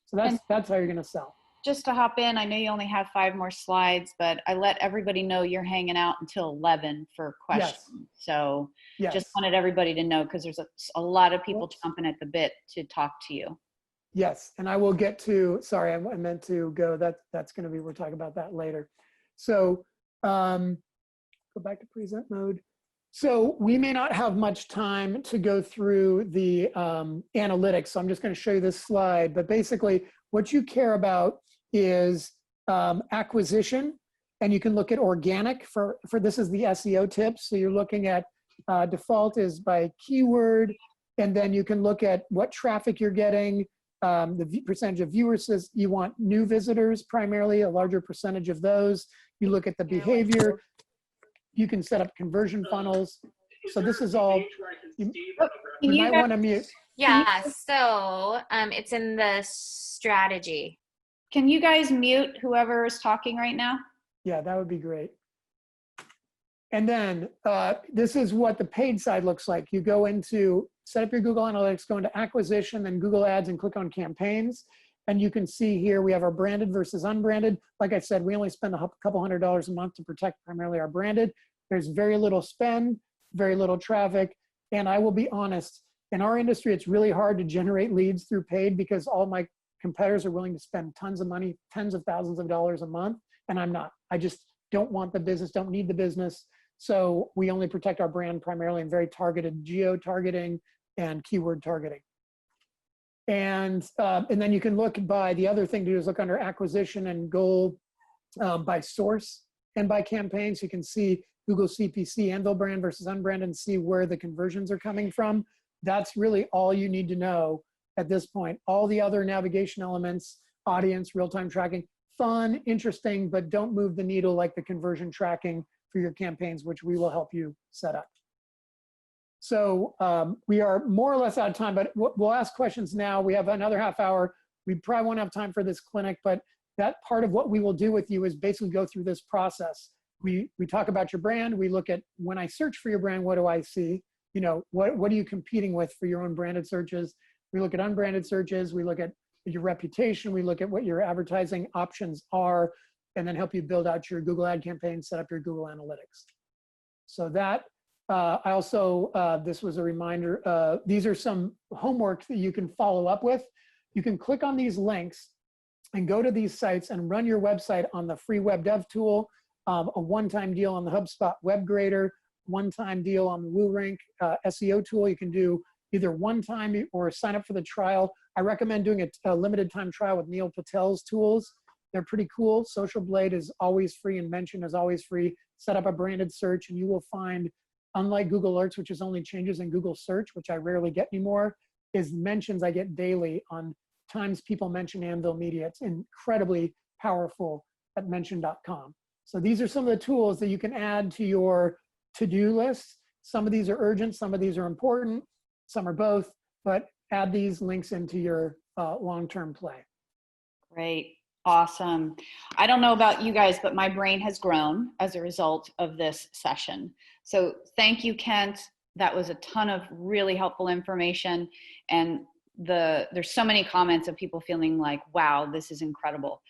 So that's how you're going to sell. just to hop in, I know you only have 5 more slides, but I let everybody know you're hanging out until 11 for questions. Yes. So Yes. just wanted everybody to know, because there's a lot of people chomping at the bit to talk to you. Yes, and I will get to, sorry, I meant to go, that's going to be, we'll talk about that later. So go back to present mode. So we may not have much time to go through the analytics, so I'm just going to show you this slide, but basically what you care about is acquisition, and you can look at organic for this is the SEO tips. So you're looking at default is by keyword, and then you can look at what traffic you're getting, the percentage of viewers. Says you want new visitors primarily, a larger percentage of those. You look at the behavior. You can set up conversion funnels. So this is all, you might want to mute. Yeah, so it's in the strategy. Can you guys mute whoever is talking right now? Yeah, that would be great. And then this is what the paid side looks like. You go into, set up your Google Analytics, go into acquisition, then Google Ads, and click on campaigns. And you can see here we have our branded versus unbranded. Like I said, we only spend a couple $100s a month to protect primarily our branded. There's very little spend, very little traffic. And I will be honest, in our industry, it's really hard to generate leads through paid because all my competitors are willing to spend tons of money, tens of thousands of dollars a month, and I'm not. I just don't want the business, don't need the business. So we only protect our brand primarily in very targeted geo-targeting and keyword targeting. And then you can look by, the other thing to do is look under acquisition and goal by source and by campaign. So you can see Google CPC, Anvil brand versus unbranded, and see where the conversions are coming from. That's really all you need to know at this point. All the other navigation elements, audience, real-time tracking, fun, interesting, but don't move the needle like the conversion tracking for your campaigns, which we will help you set up. So we are more or less out of time, but we'll ask questions now. We have another half hour. We probably won't have time for this clinic, but that part of what we will do with you is basically go through this process. We talk about your brand. We look at, when I search for your brand, what do I see? You know, what are you competing with for your own branded searches? We look at unbranded searches. We look at your reputation. We look at what your advertising options are, and then help you build out your Google ad campaign, set up your Google Analytics. So that, I also, this was a reminder, these are some homework that you can follow up with. You can click on these links and go to these sites and run your website on the free web dev tool, a one-time deal on the HubSpot Web Grader, one-time deal on the WooRank SEO tool. You can do either one time or sign up for the trial. I recommend doing a limited time trial with Neil Patel's tools. They're pretty cool. Social Blade is always free, and Mention is always free. Set up a branded search and you will find, unlike Google Alerts, which is only changes in Google search, which I rarely get anymore, is mentions I get daily on times people mention Anvil Media. It's incredibly powerful at mention.com. So these are some of the tools that you can add to your to-do list. Some of these are urgent, some of these are important, some are both, but add these links into your long-term play. Great. Awesome. I don't know about you guys, but my brain has grown as a result of this session. So thank you, Kent. That was a ton of really helpful information. And there's so many comments of people feeling like, wow, this is incredible.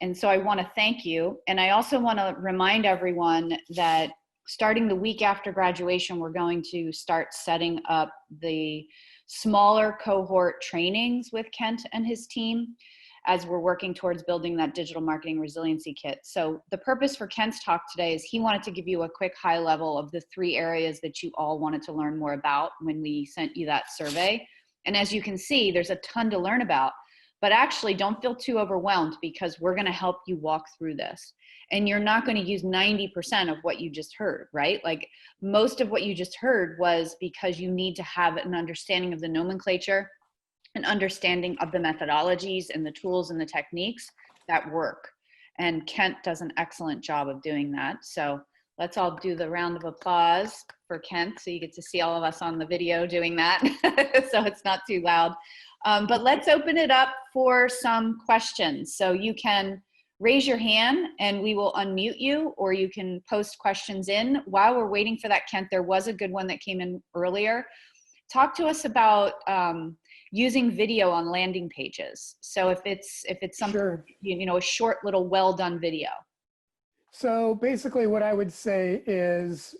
And so I want to thank you. And I also want to remind everyone that starting the week after graduation, we're going to start setting up the smaller cohort trainings with Kent and his team as we're working towards building that digital marketing resiliency kit. So the purpose for Kent's talk today is he wanted to give you a quick high level of the 3 areas that you all wanted to learn more about when we sent you that survey. And as you can see, there's a ton to learn about, but actually don't feel too overwhelmed because we're going to help you walk through this. And you're not going to use 90% of what you just heard, right? Like most of what you just heard was because you need to have an understanding of the nomenclature, an understanding of the methodologies and the tools and the techniques that work. And Kent does an excellent job of doing that. So let's all do the round of applause for Kent. So you get to see all of us on the video doing that. So it's not too loud. But let's open it up for some questions. So you can raise your hand and we will unmute you, or you can post questions in. While we're waiting for that, Kent, there was a good one that came in earlier. Talk to us about using video on landing pages. So if it's something, Sure. you know, a short little well done video. So basically what I would say is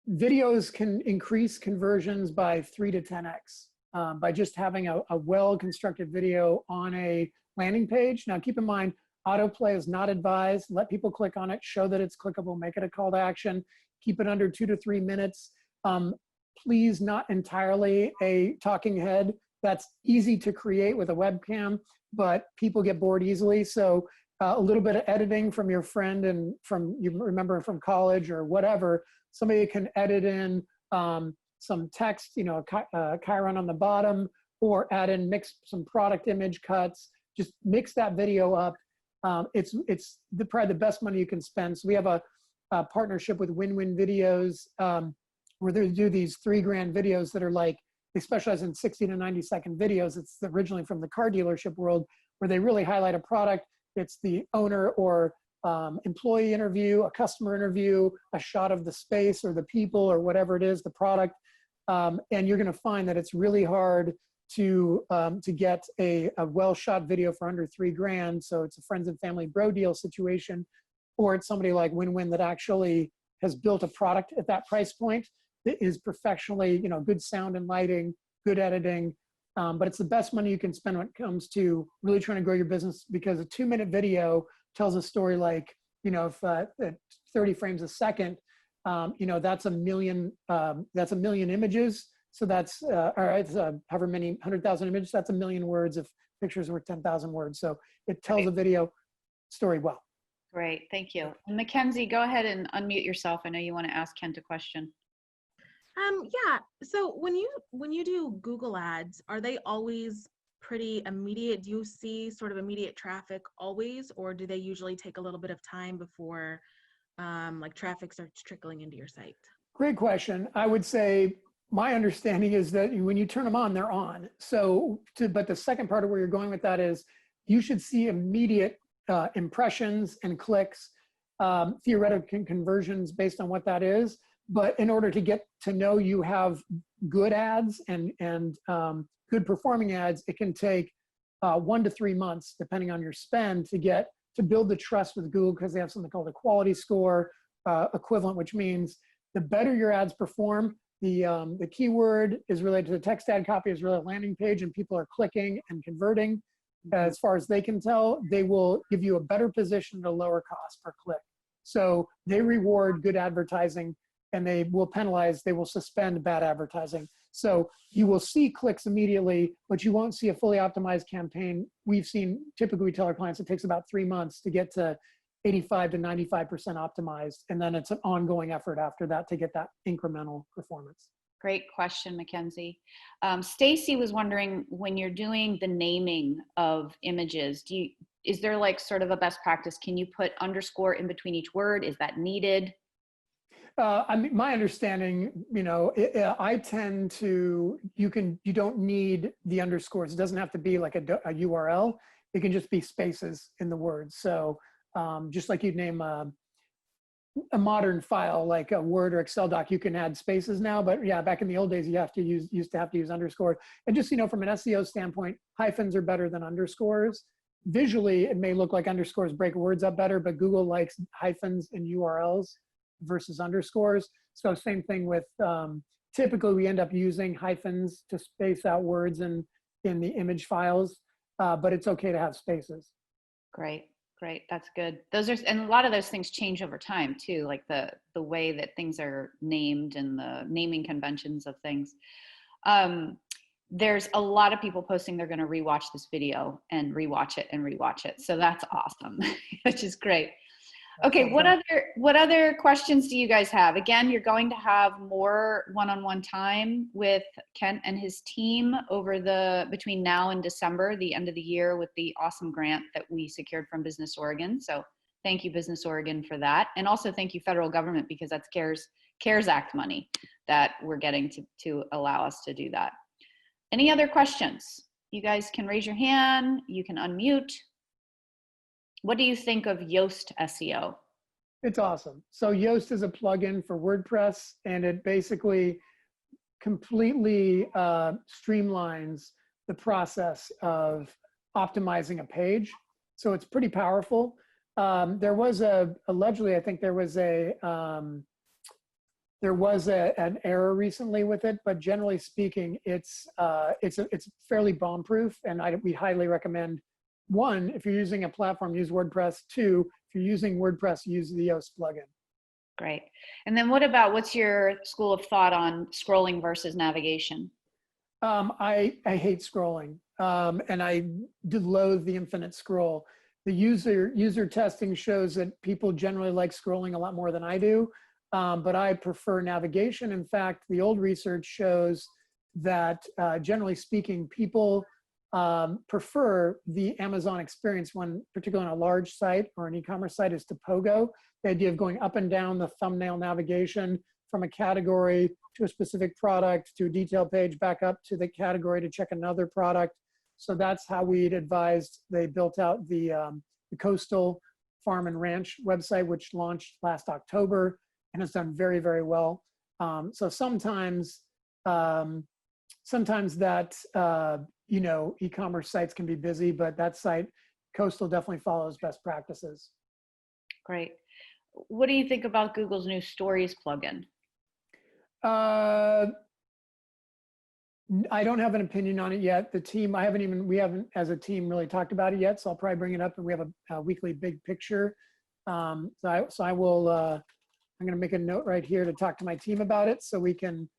videos can increase conversions by 3 to 10x by just having a well-constructed video on a landing page. Now keep in mind, autoplay is not advised. Let people click on it, show that it's clickable, make it a call to action, keep it under 2 to 3 minutes. Please not entirely a talking head. That's easy to create with a webcam, but people get bored easily. So a little bit of editing from your friend and from, you remember from college or whatever, somebody can edit in some text, you know, Chiron on the bottom, or add in, mix some product image cuts, just mix that video up. It's probably the best money you can spend. So we have a partnership with Win-Win Videos where they do these $3,000 videos that are like, they specialize in 60 to 90 second videos. It's originally from the car dealership world where they really highlight a product. It's the owner or employee interview, a customer interview, a shot of the space or the people or whatever it is, the product. And you're going to find that it's really hard to get a well-shot video for under $3,000. So it's a friends and family bro deal situation, or it's somebody like Win-Win that actually has built a product at that price point that is professionally, you know, good sound and lighting, good editing. But it's the best money you can spend when it comes to really trying to grow your business, because a 2-minute video tells a story like, you know, if at 30 frames a second, you know, that's a million images. So that's, or it's however many 100,000 images, that's 1 million words if pictures were 10,000 words. So it tells a video story well. Great, thank you. And Mackenzie, go ahead and unmute yourself. I know you want to ask Kent a question. Yeah, so when you do Google ads, are they always pretty immediate? Do you see sort of immediate traffic always, or do they usually take a little bit of time before like traffic starts trickling into your site? Great question. I would say my understanding is that when you turn them on, they're on. So, but the second part of where you're going with that is you should see immediate impressions and clicks, theoretical conversions based on what that is. But in order to get to know you have good ads and good performing ads, it can take 1 to 3 months, depending on your spend, to build the trust with Google, because they have something called a quality score equivalent, which means the better your ads perform, the keyword is related to the text ad copy is really a landing page, and people are clicking and converting. As far as they can tell, they will give you a better position at a lower cost per click. So they reward good advertising, and they will penalize, they will suspend bad advertising. So you will see clicks immediately, but you won't see a fully optimized campaign. We've seen, typically we tell our clients it takes about 3 months to get to 85 to 95% optimized. And then it's an ongoing effort after that to get that incremental performance. Great question, Mackenzie. Stacy was wondering, when you're doing the naming of images, is there like sort of a best practice? Can you put underscore in between each word? Is that needed? I mean, my understanding, you know, I tend to, you don't need the underscores. It doesn't have to be like a URL. It can just be spaces in the words. So just like you'd name a modern file, like a Word or Excel doc, you can add spaces now. But yeah, back in the old days, used to have to use underscore. And just, you know, from an SEO standpoint, hyphens are better than underscores. Visually, it may look like underscores break words up better, but Google likes hyphens in URLs versus underscores. So same thing with, typically we end up using hyphens to space out words in the image files, but it's okay to have spaces. Great, that's good. And a lot of those things change over time too, like the way that things are named and the naming conventions of things. There's a lot of people posting they're going to rewatch this video and rewatch it. So that's awesome, which is great. Okay, what other questions do you guys have? Again, you're going to have more one-on-one time with Kent and his team between now and December, the end of the year, with the awesome grant that we secured from Business Oregon. So thank you, Business Oregon, for that. And also thank you, federal government, because that's CARES Act money that we're getting to allow us to do that. Any other questions? You guys can raise your hand, you can unmute. What do you think of Yoast SEO? It's awesome. So Yoast is a plugin for WordPress, and it basically completely streamlines the process of optimizing a page. So it's pretty powerful. There was allegedly, I think there was an error recently with it, but generally speaking, it's fairly bomb-proof, and we highly recommend, one, if you're using a platform, use WordPress. Two, if you're using WordPress, use the Yoast plugin. Great. And then what's your school of thought on scrolling versus navigation? I hate scrolling, and I loathe the infinite scroll. The user testing shows that people generally like scrolling a lot more than I do, but I prefer navigation. In fact, the old research shows that generally speaking, people prefer the Amazon experience when, particularly on a large site or an e-commerce site, is to pogo. The idea of going up and down the thumbnail navigation from a category to a specific product to a detail page, back up to the category to check another product. So that's how we'd advised. They built out the Coastal Farm and Ranch website, which launched last October and has done very, very well. So sometimes that, e-commerce sites can be busy, but that site, Coastal, definitely follows best practices. Great. What do you think about Google's new Stories plugin? I don't have an opinion on it yet. The team, we haven't as a team really talked about it yet, so I'll probably bring it up, and we have a weekly big picture. I'm going to make a note right here to talk to my team about it, so we can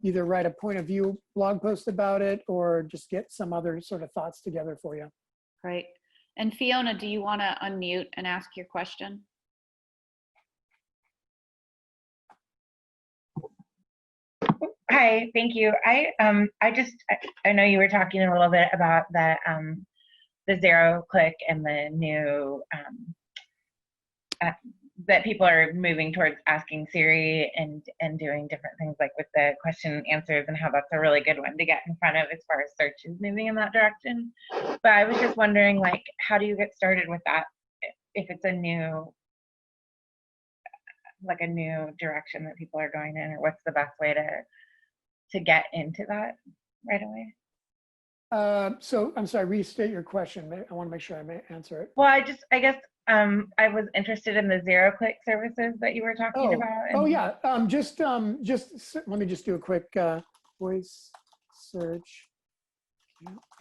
either write a point of view blog post about it or just get some other sort of thoughts together for you. Great. And Fiona, do you want to unmute and ask your question? Hi, thank you. I know you were talking a little bit about the zero click and the new that people are moving towards asking Siri and doing different things like with the question and answers, and how that's a really good one to get in front of as far as search is moving in that direction. But I was just wondering, like, how do you get started with that if it's a new direction that people are going in, or what's the best way to get into that right away? So I'm sorry, restate your question. I want to make sure I may answer it. Well, I guess I was interested in the zero click services that you were talking about. Oh yeah, just let me just do a quick voice search.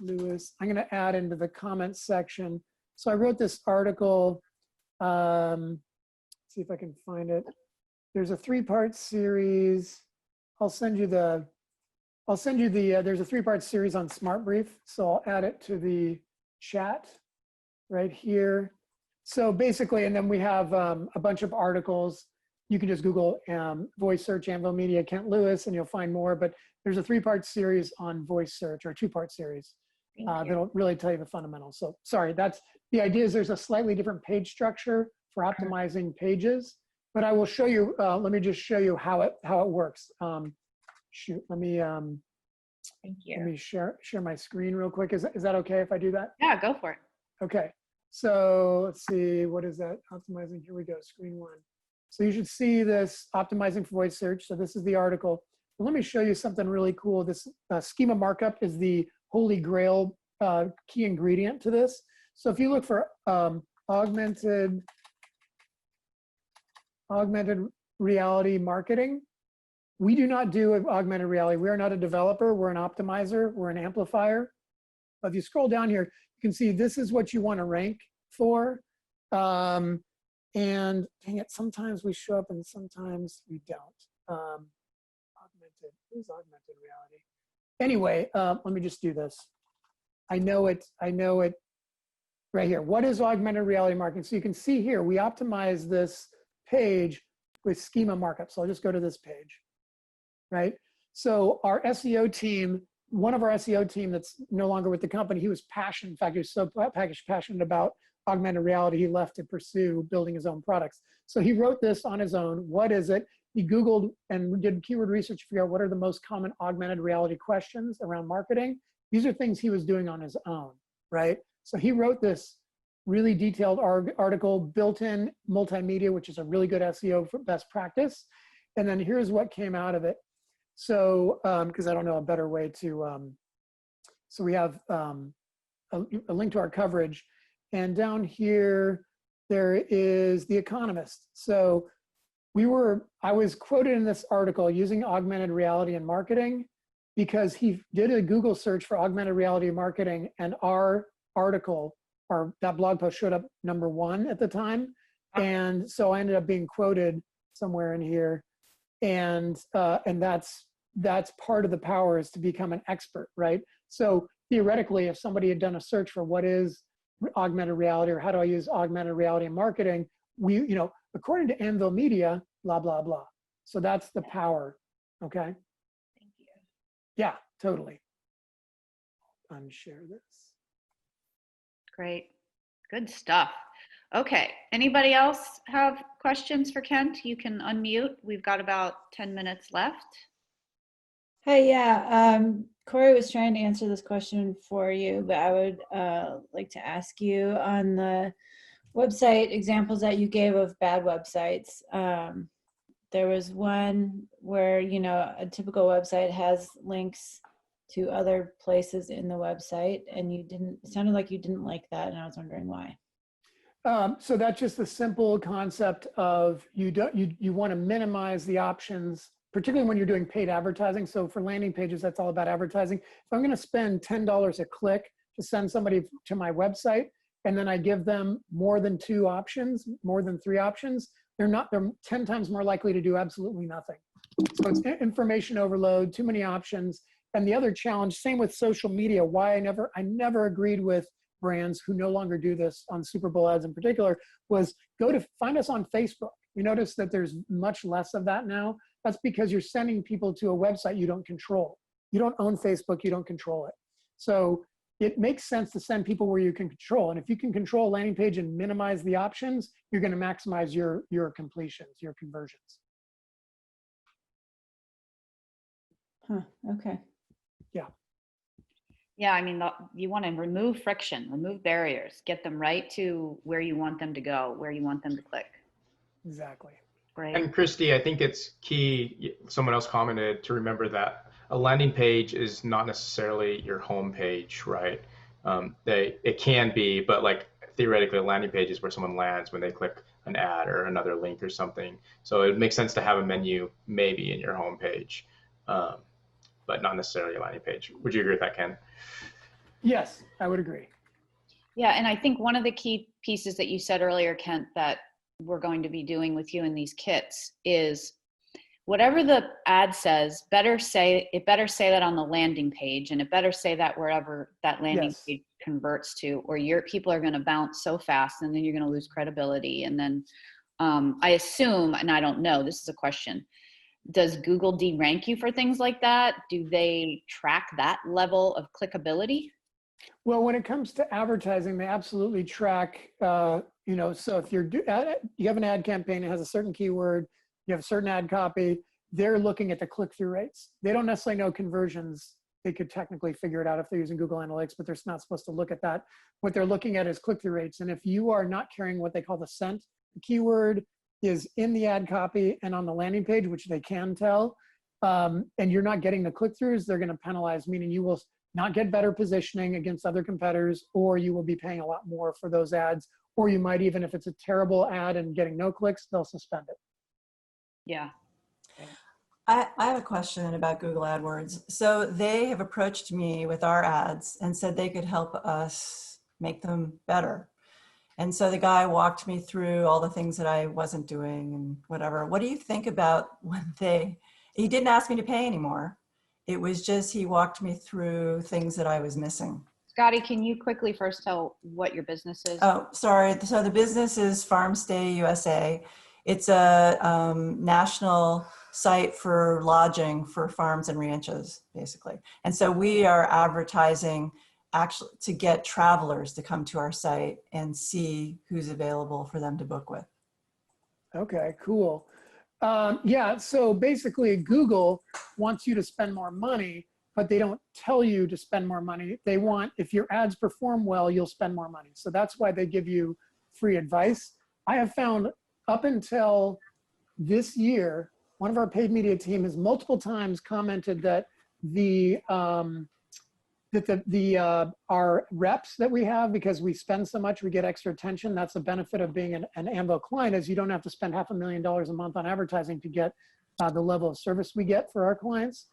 Lewis, I'm going to add into the comments section. So I wrote this article. See if I can find it. There's a 3-part series. There's a 3-part series on Smart Brief. So I'll add it to the chat right here. So basically, and then we have a bunch of articles. You can just Google voice search Anvil Media Kent Lewis and you'll find more, but there's a 3-part series on voice search, or a 2-part series that'll really tell you the fundamentals. So sorry, that's the idea. Is there's a slightly different page structure for optimizing pages, but I will show you, let me just show you how it works. Shoot, let me Thank you. Let me share my screen real quick. Is that okay if I do that? Yeah, go for it. Okay, so let's see, what is that? Optimizing, here we go, screen 1. So you should see this optimizing for voice search. So this is the article. But let me show you something really cool. This schema markup is the holy grail key ingredient to this. So if you look for augmented reality marketing, we do not do augmented reality. We are not a developer. We're an optimizer. We're an amplifier. But if you scroll down here, you can see this is what you want to rank for. And dang it, sometimes we show up and sometimes we don't. What is augmented reality? Anyway, let me just do this. I know it right here. What is augmented reality marketing? So you can see here, we optimize this page with schema markup. So I'll just go to this page. Right? So our SEO team, one of our SEO team that's no longer with the company, he was passionate. In fact, he was so passionate about augmented reality, he left to pursue building his own products. So he wrote this on his own. What is it? He Googled and did keyword research to figure out what are the most common augmented reality questions around marketing. These are things he was doing on his own, right? So he wrote this really detailed article, built-in multimedia, which is a really good SEO best practice. And then here's what came out of it. So, because I don't know a better way to, so we have a link to our coverage. And down here, there is The Economist. So I was quoted in this article using augmented reality in marketing because he did a Google search for augmented reality marketing, and our article, or that blog post, showed up #1 at the time. And so I ended up being quoted somewhere in here. And that's part of the power, is to become an expert, right? So theoretically, if somebody had done a search for what is augmented reality, or how do I use augmented reality in marketing, according to Anvil Media, blah, blah, blah. So that's the power, okay? Thank you. Yeah, totally. Unshare this. Great. Good stuff. Okay. Anybody else have questions for Kent? You can unmute. We've got about 10 minutes left. Hey, yeah, Corey was trying to answer this question for you, but I would like to ask you on the website examples that you gave of bad websites. There was one where, a typical website has links to other places in the website, and it sounded like you didn't like that, and I was wondering why. So that's just the simple concept of you want to minimize the options, particularly when you're doing paid advertising. So for landing pages, that's all about advertising. If I'm going to spend $10 a click to send somebody to my website, and then I give them more than 2 options, more than 3 options, they're 10 times more likely to do absolutely nothing. So it's information overload, too many options. And the other challenge, same with social media, why I never agreed with brands who no longer do this on Super Bowl ads in particular, was find us on Facebook. You notice that there's much less of that now. That's because you're sending people to a website you don't control. You don't own Facebook, you don't control it. So it makes sense to send people where you can control. And if you can control a landing page and minimize the options, you're going to maximize your completions, your conversions. Huh, okay. Yeah. Yeah, I mean, you want to remove friction, remove barriers, get them right to where you want them to go, where you want them to click. Exactly. Great. And Christy, I think it's key, someone else commented, to remember that a landing page is not necessarily your home page, right? It can be, but like theoretically a landing page is where someone lands when they click an ad or another link or something. So it makes sense to have a menu maybe in your home page, but not necessarily a landing page. Would you agree with that, Ken? Yes, I would agree. Yeah, and I think one of the key pieces that you said earlier, Kent, that we're going to be doing with you in these kits is whatever the ad says, it better say that on the landing page, and it better say that wherever that landing page converts to, or your people are going to bounce so fast, and then you're going to lose credibility. And then I assume, and I don't know, this is a question, does Google de-rank you for things like that? Do they track that level of clickability? Well, when it comes to advertising, they absolutely track, so if you have an ad campaign, it has a certain keyword, you have a certain ad copy, they're looking at the click-through rates. They don't necessarily know conversions. They could technically figure it out if they're using Google Analytics, but they're not supposed to look at that. What they're looking at is click-through rates. And if you are not carrying what they call the scent, the keyword is in the ad copy and on the landing page, which they can tell, and you're not getting the click-throughs, they're going to penalize, meaning you will not get better positioning against other competitors, or you will be paying a lot more for those ads, or you might, even if it's a terrible ad and getting no clicks, they'll suspend it. Yeah. I have a question about Google AdWords. So they have approached me with our ads and said they could help us make them better. And so the guy walked me through all the things that I wasn't doing and whatever. What do you think about when he didn't ask me to pay anymore. It was just, he walked me through things that I was missing. Scotty, can you quickly first tell what your business is? Oh, sorry. So the business is Farmstay USA. It's a national site for lodging for farms and ranches, basically. And so we are advertising actually to get travelers to come to our site and see who's available for them to book with. Okay, cool. Yeah, so basically Google wants you to spend more money, but they don't tell you to spend more money. They want, if your ads perform well, you'll spend more money. So that's why they give you free advice. I have found up until this year, one of our paid media team has multiple times commented that our reps that we have, because we spend so much, we get extra attention. That's the benefit of being an Anvil client, is you don't have to spend $500,000 a month on advertising to get the level of service we get for our clients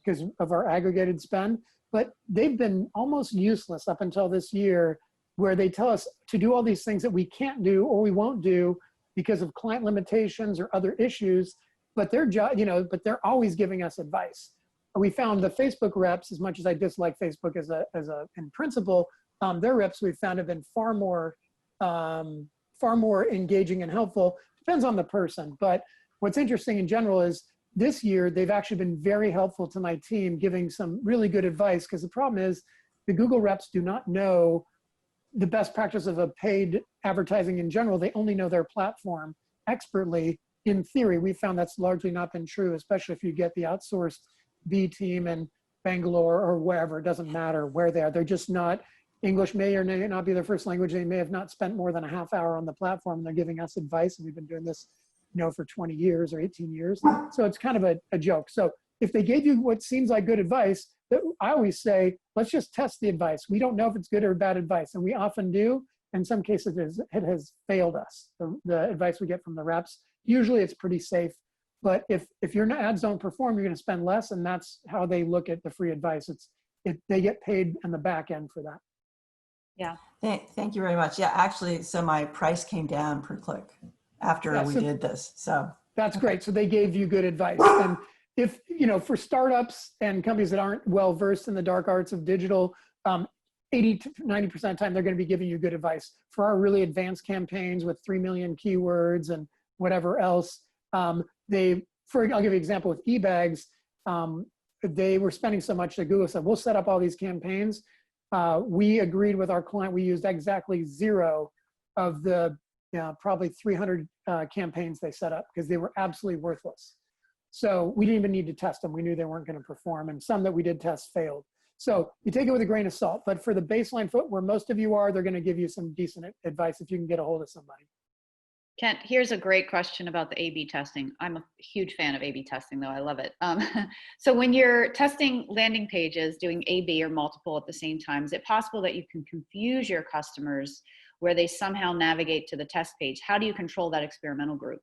because of our aggregated spend. But they've been almost useless up until this year, where they tell us to do all these things that we can't do or we won't do because of client limitations or other issues. But their job, but they're always giving us advice. We found the Facebook reps, as much as I dislike Facebook in principle, their reps we've found have been far more engaging and helpful. Depends on the person. But what's interesting in general is this year, they've actually been very helpful to my team, giving some really good advice, because the problem is the Google reps do not know the best practice of a paid advertising in general. They only know their platform expertly. In theory, we found that's largely not been true, especially if you get the outsourced B team in Bangalore or wherever. It doesn't matter where they are. They're just not, English may or may not be their first language. They may have not spent more than a half hour on the platform. They're giving us advice, and we've been doing this for 20 years or 18 years. So it's kind of a joke. So if they gave you what seems like good advice, I always say, let's just test the advice. We don't know if it's good or bad advice, and we often do. In some cases, it has failed us, the advice we get from the reps. Usually it's pretty safe, but if your ads don't perform, you're gonna spend less, and that's how they look at the free advice. They get paid on the back end for that. Yeah. Thank you very much. Yeah, actually, so my price came down per click after we did this. So that's great. So they gave you good advice. And if, for startups and companies that aren't well versed in the dark arts of digital, 80 to 90% of the time, they're going to be giving you good advice. For our really advanced campaigns with 3 million keywords and whatever else, I'll give you an example with eBags. They were spending so much that Google said, we'll set up all these campaigns. We agreed with our client. We used exactly 0 of the probably 300 campaigns they set up, because they were absolutely worthless. So we didn't even need to test them. We knew they weren't going to perform, and some that we did test failed. So you take it with a grain of salt, but for the baseline foot where most of you are, they're going to give you some decent advice if you can get a hold of somebody. Kent, here's a great question about the A/B testing. I'm a huge fan of A/B testing, though. I love it. So when you're testing landing pages, doing A/B or multiple at the same time, is it possible that you can confuse your customers where they somehow navigate to the test page? How do you control that experimental group?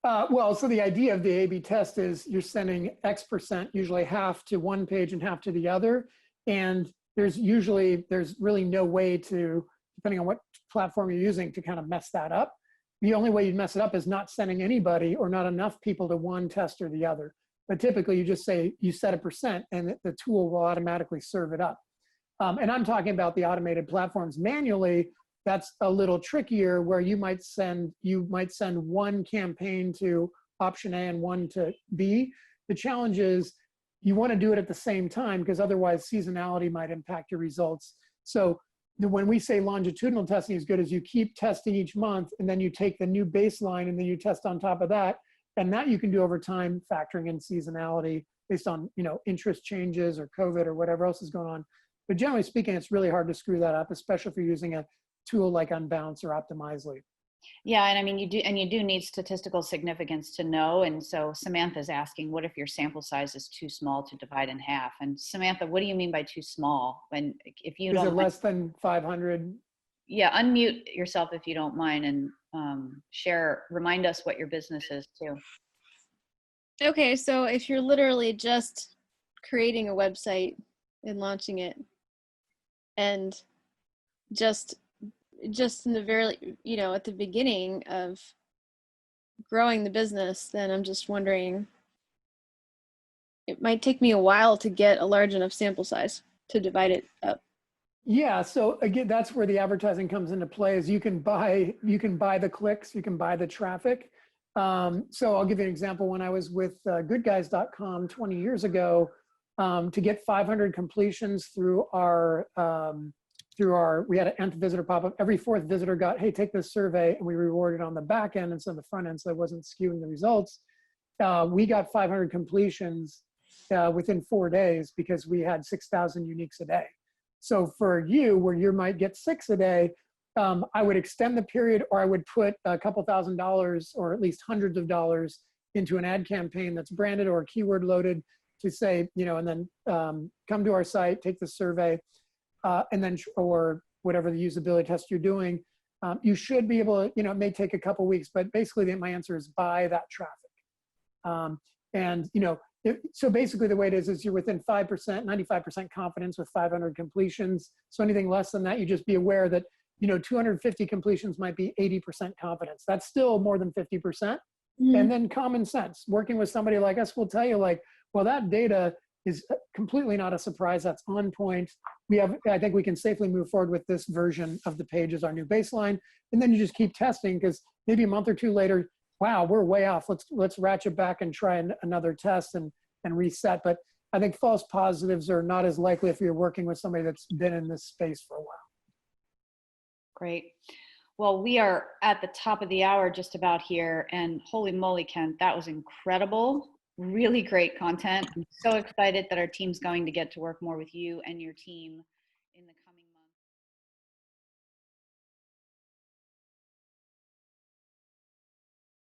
Well, so the idea of the A/B test is you're sending X%, usually half to one page and half to the other. And there's really no way to, depending on what platform you're using, to kind of mess that up. The only way you'd mess it up is not sending anybody or not enough people to one test or the other. But typically you just say, you set a % and the tool will automatically serve it up. And I'm talking about the automated platforms. Manually, that's a little trickier, where you might send one campaign to option A and one to B. The challenge is you want to do it at the same time, because otherwise seasonality might impact your results. So when we say longitudinal testing is good, is you keep testing each month, and then you take the new baseline and then you test on top of that. And that you can do over time, factoring in seasonality based on interest changes or COVID or whatever else is going on. But generally speaking, it's really hard to screw that up, especially if you're using a tool like Unbounce or Optimizely. Yeah, and I mean, you do need statistical significance to know. And so Samantha's asking, what if your sample size is too small to divide in half? And Samantha, what do you mean by too small? When if you don't, is it less than 500? Yeah, unmute yourself if you don't mind, and remind us what your business is too. Okay, so if you're literally just creating a website and launching it, and just in the very, at the beginning of growing the business, then I'm just wondering, it might take me a while to get a large enough sample size to divide it up. Yeah, so again, that's where the advertising comes into play. Is you can buy the clicks, you can buy the traffic. So I'll give you an example. When I was with goodguys.com 20 years ago, to get 500 completions through our we had an nth visitor pop up. Every 4th visitor got, hey, take this survey, and we rewarded on the back end instead of the front end, so it wasn't skewing the results. We got 500 completions within 4 days because we had 6,000 uniques a day. So for you, where you might get 6 a day, I would extend the period, or I would put a couple $1,000s or at least hundreds of dollars into an ad campaign that's branded or keyword loaded to say, you know, and then come to our site, take the survey, and then, or whatever the usability test you're doing, you should be able to, you know, it may take a couple weeks, but basically my answer is buy that traffic. And, you know, so basically the way it is you're within 5%, 95% confidence with 500 completions. So anything less than that, you just be aware that, you know, 250 completions might be 80% confidence. That's still more than 50%. And then common sense, working with somebody like us will tell you like, well, that data is completely not a surprise. That's on point. We have, I think we can safely move forward with this version of the page as our new baseline. And then you just keep testing, because maybe a month or two later, wow, we're way off. Let's ratchet back and try another test and reset. But I think false positives are not as likely if you're working with somebody that's been in this space for a while. Great. Well, we are at the top of the hour just about here, and holy moly, Kent, that was incredible. Really great content. I'm so excited that our team's going to get to work more with you and your team in the coming